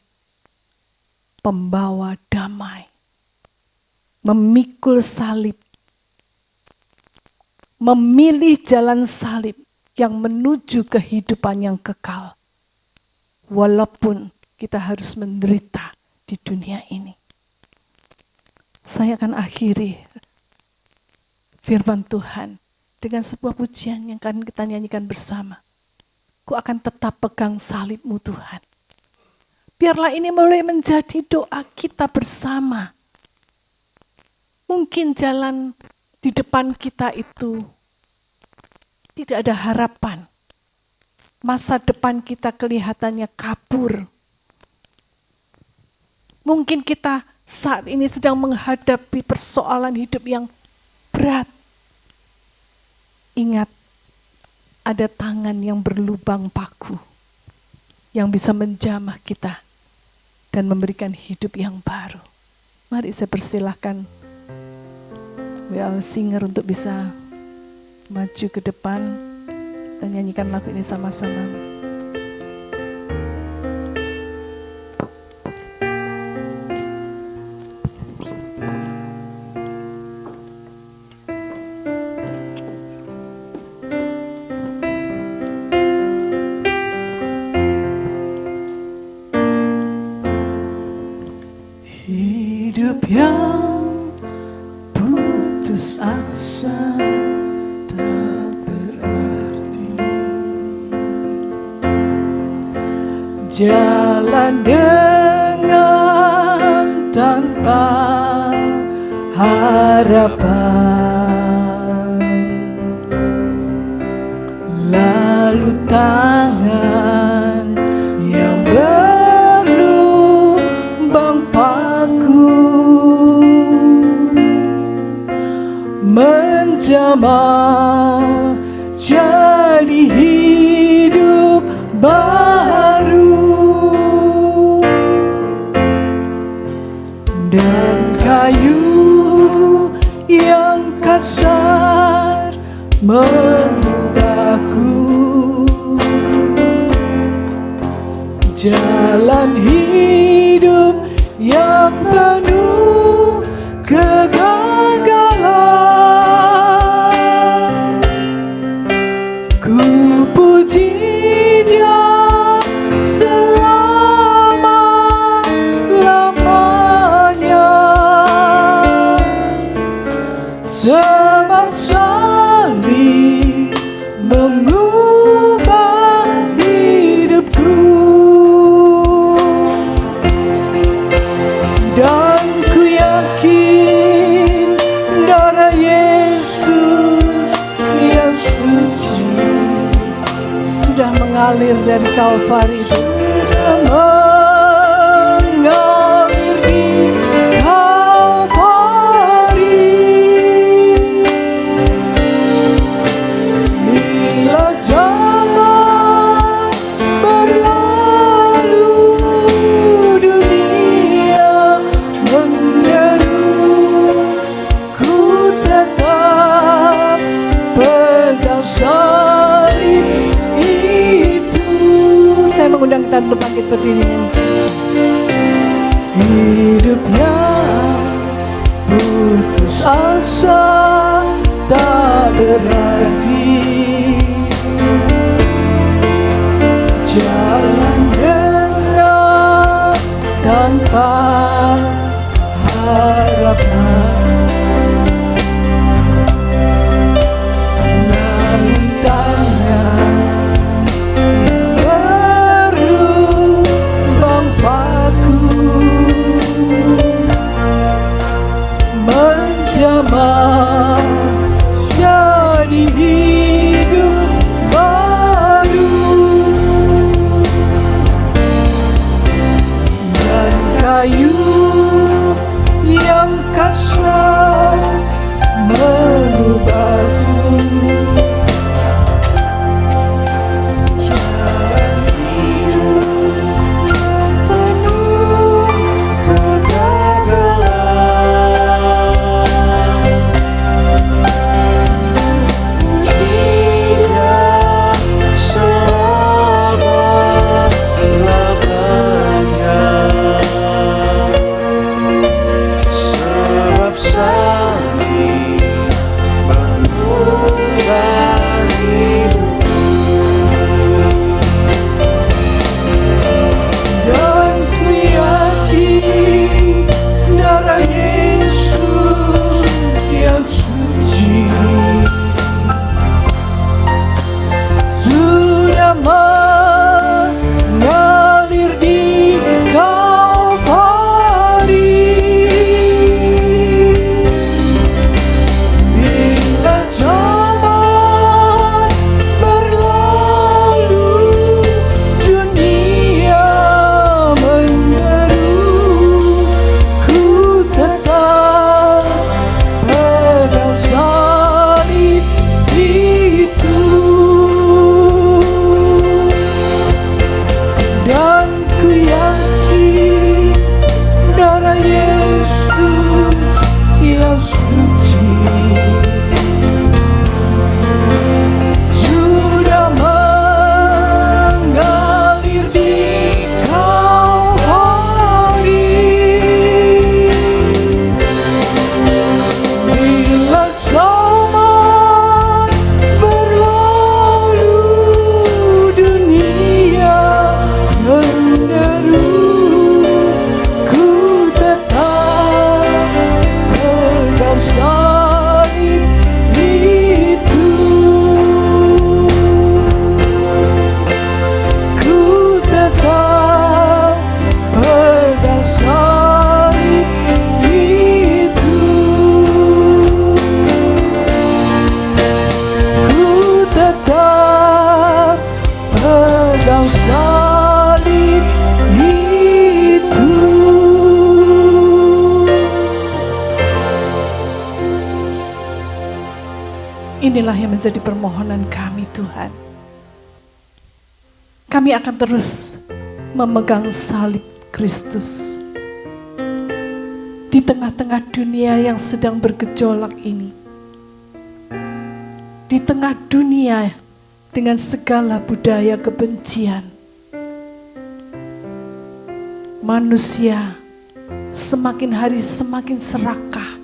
pembawa damai, memikul salib, memilih jalan salib yang menuju kehidupan yang kekal, walaupun kita harus menderita di dunia ini. Saya akan akhiri firman Tuhan dengan sebuah pujian yang akan kita nyanyikan bersama. Ku akan tetap pegang salib-Mu Tuhan. Biarlah ini mulai menjadi doa kita bersama. Mungkin jalan di depan kita itu tidak ada harapan. Masa depan kita kelihatannya kabur. Mungkin kita saat ini sedang menghadapi persoalan hidup yang berat. Ingat, ada tangan yang berlubang paku yang bisa menjamah kita dan memberikan hidup yang baru. Mari saya persilahkan WL Singer untuk bisa maju ke depan dan nyanyikan lagu ini sama-sama. Hidup yang putus asa tak berarti. Jalan dengan tanpa harapan, lalu tangan yang berlubang paku menjamah jadi hidup baru, dan kayu yang kasar mengubahku. Jalan hidup yang penuh kegagalan, ku puji Dia selama-lamanya. Sebab salib mengubah hidupku, dan ku yakin darah Yesus yang suci sudah mengalir dari Kalvari, sudah mengalir di Kalvari. Bila zaman berlalu, dunia menyeru, ku tetap pegang salib itu. Saya mengundang kita untuk bangkit berdiri. Hidup yang putus asa tak berarti. Jalan dengan tanpa harapan, lalu tangan berlubang paku menjamah jadi hidup baru, dan kayu Inilah yang menjadi permohonan kami, Tuhan. Kami akan terus memegang salib Kristus di tengah-tengah dunia yang sedang bergejolak ini. Di tengah dunia dengan segala budaya kebencian, manusia semakin hari semakin serakah.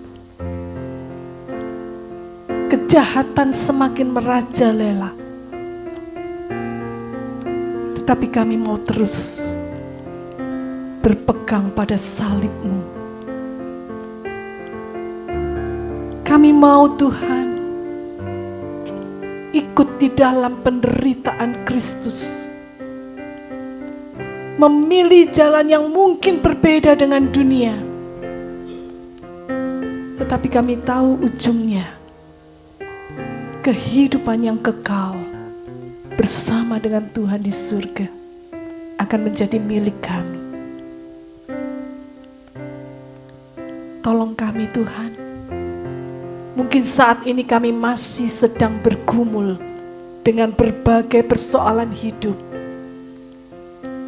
Kejahatan semakin merajalela. Tetapi kami mau terus berpegang pada salib-Mu. Kami mau, Tuhan, ikut di dalam penderitaan Kristus. Memilih jalan yang mungkin berbeda dengan dunia. Tetapi kami tahu ujungnya kehidupan yang kekal bersama dengan Tuhan di surga akan menjadi milik kami. Tolong kami, Tuhan. Mungkin saat ini kami masih sedang bergumul dengan berbagai persoalan hidup.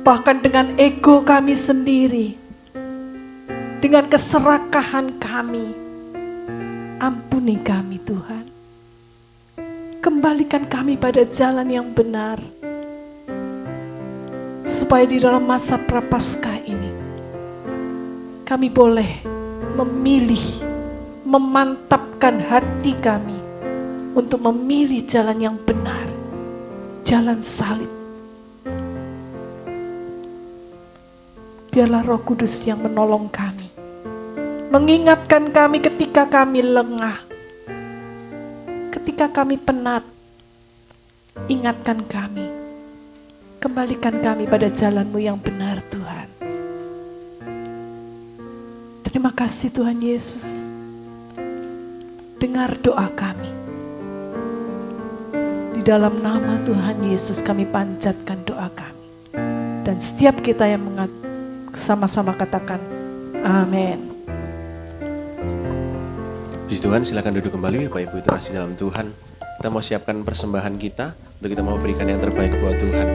Bahkan dengan ego kami sendiri, dengan keserakahan kami. Ampuni kami, Tuhan. Kembalikan kami pada jalan yang benar, supaya di dalam masa prapaskah ini kami boleh memilih, memantapkan hati kami untuk memilih jalan yang benar, jalan salib. Biarlah Roh Kudus yang menolong kami, mengingatkan kami ketika kami lengah, ketika kami penat. Ingatkan kami, kembalikan kami pada jalan-Mu yang benar, Tuhan. Terima kasih, Tuhan Yesus. Dengar doa kami. Di dalam nama Tuhan Yesus kami panjatkan doa kami. Dan setiap kita yang sama-sama katakan amin. Puji Tuhan, silakan duduk kembali Bapak Ibu terkasih dalam Tuhan. Kita mau siapkan persembahan kita untuk kita mau berikan yang terbaik buat Tuhan.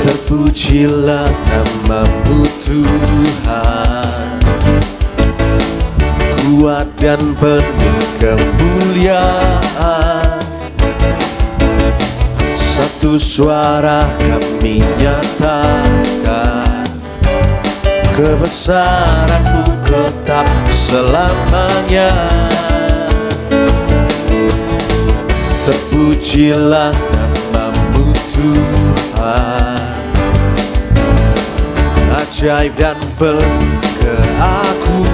Terpujilah nama-Mu Tuhan, kuat dan penuh kemuliaan. Satu suara kami nyatakan, kebesaran-Mu tetap selamanya. Terpujilah nama-Mu Tuhan, ajaib dan penuh keagungan.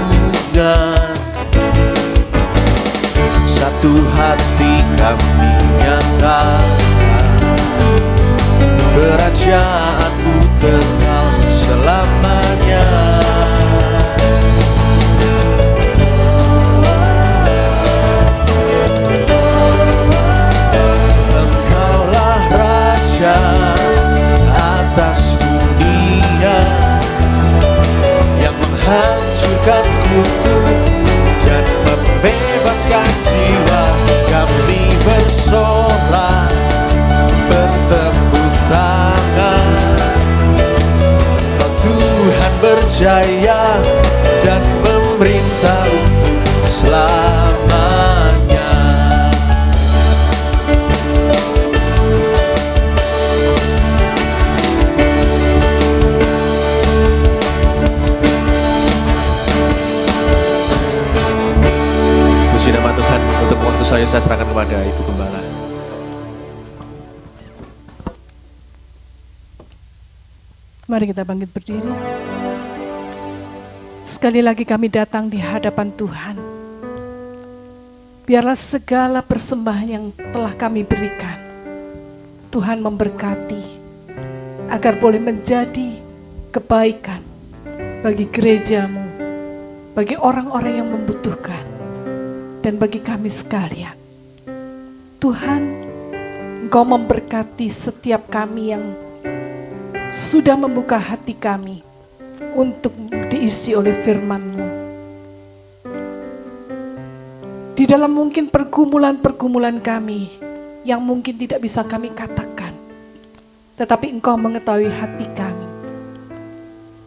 Satu hati kami nyatakan, kerajaan-Mu kekal selamanya. Engkaulah Raja atas dunia, yang menghancurkan kutuk dan membebaskan jiwa. Kami bersorak, bertepuk tangan. Oh, Tuhan berjaya dan memerintah untuk selamanya. Puji nama Tuhan. Untuk waktu saya serahkan kepada Ibu Gembala. Mari kita bangkit berdiri. Sekali lagi kami datang di hadapan Tuhan. Biarlah segala persembahan yang telah kami berikan, Tuhan memberkati, agar boleh menjadi kebaikan bagi gereja-Mu, bagi orang-orang yang membutuhkan. dan bagi kami sekalian. Tuhan, Engkau memberkati setiap kami yang sudah membuka hati kami untuk diisi oleh firman-Mu. Di dalam mungkin pergumulan-pergumulan kami yang mungkin tidak bisa kami katakan, tetapi Engkau mengetahui hati kami.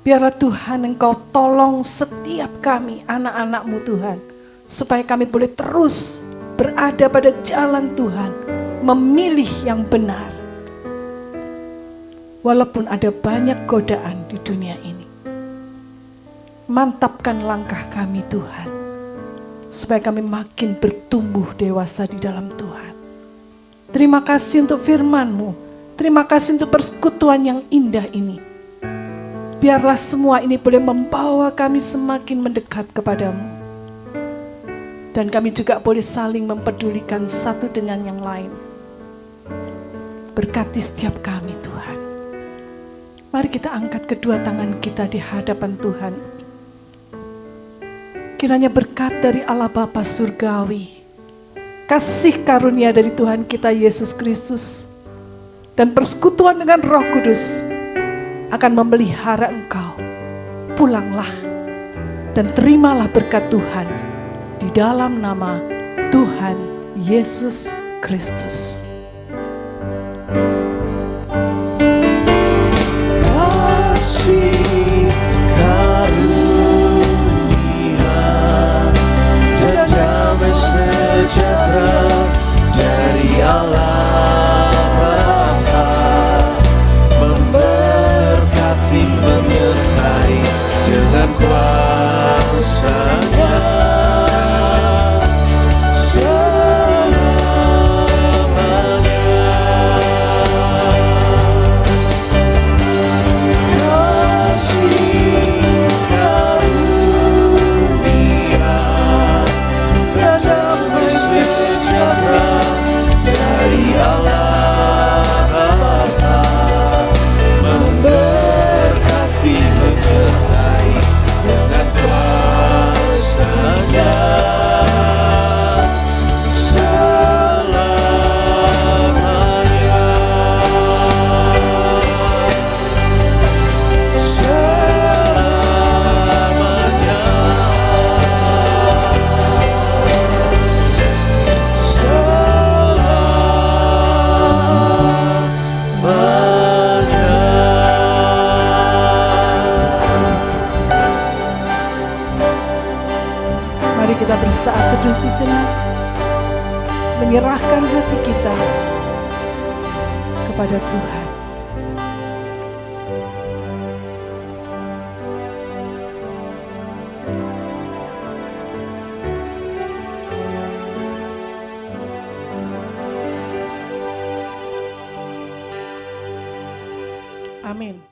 Biarlah Tuhan Engkau tolong setiap kami, anak-anak-Mu Tuhan, supaya kami boleh terus berada pada jalan Tuhan, memilih yang benar. Walaupun ada banyak godaan di dunia ini, mantapkan langkah kami Tuhan, supaya kami makin bertumbuh dewasa di dalam Tuhan. Terima kasih untuk firman-Mu, terima kasih untuk persekutuan yang indah ini. Biarlah semua ini boleh membawa kami semakin mendekat kepadamu. Dan kami juga boleh saling mempedulikan satu dengan yang lain. Berkati setiap kami Tuhan. Mari kita angkat kedua tangan kita di hadapan Tuhan. Kiranya berkat dari Allah Bapa Surgawi, kasih karunia dari Tuhan kita Yesus Kristus, dan persekutuan dengan Roh Kudus akan memelihara engkau. Pulanglah dan terimalah berkat Tuhan di dalam nama Tuhan Yesus Kristus. Kasih karunia dan damai sejahtera dari Allah Bapa memberkati, menyertai dengan kuasa-Nya selamanya. Mari kita bersaat teduh sejenak, menyerahkan hati kita kepada Tuhan. Amin.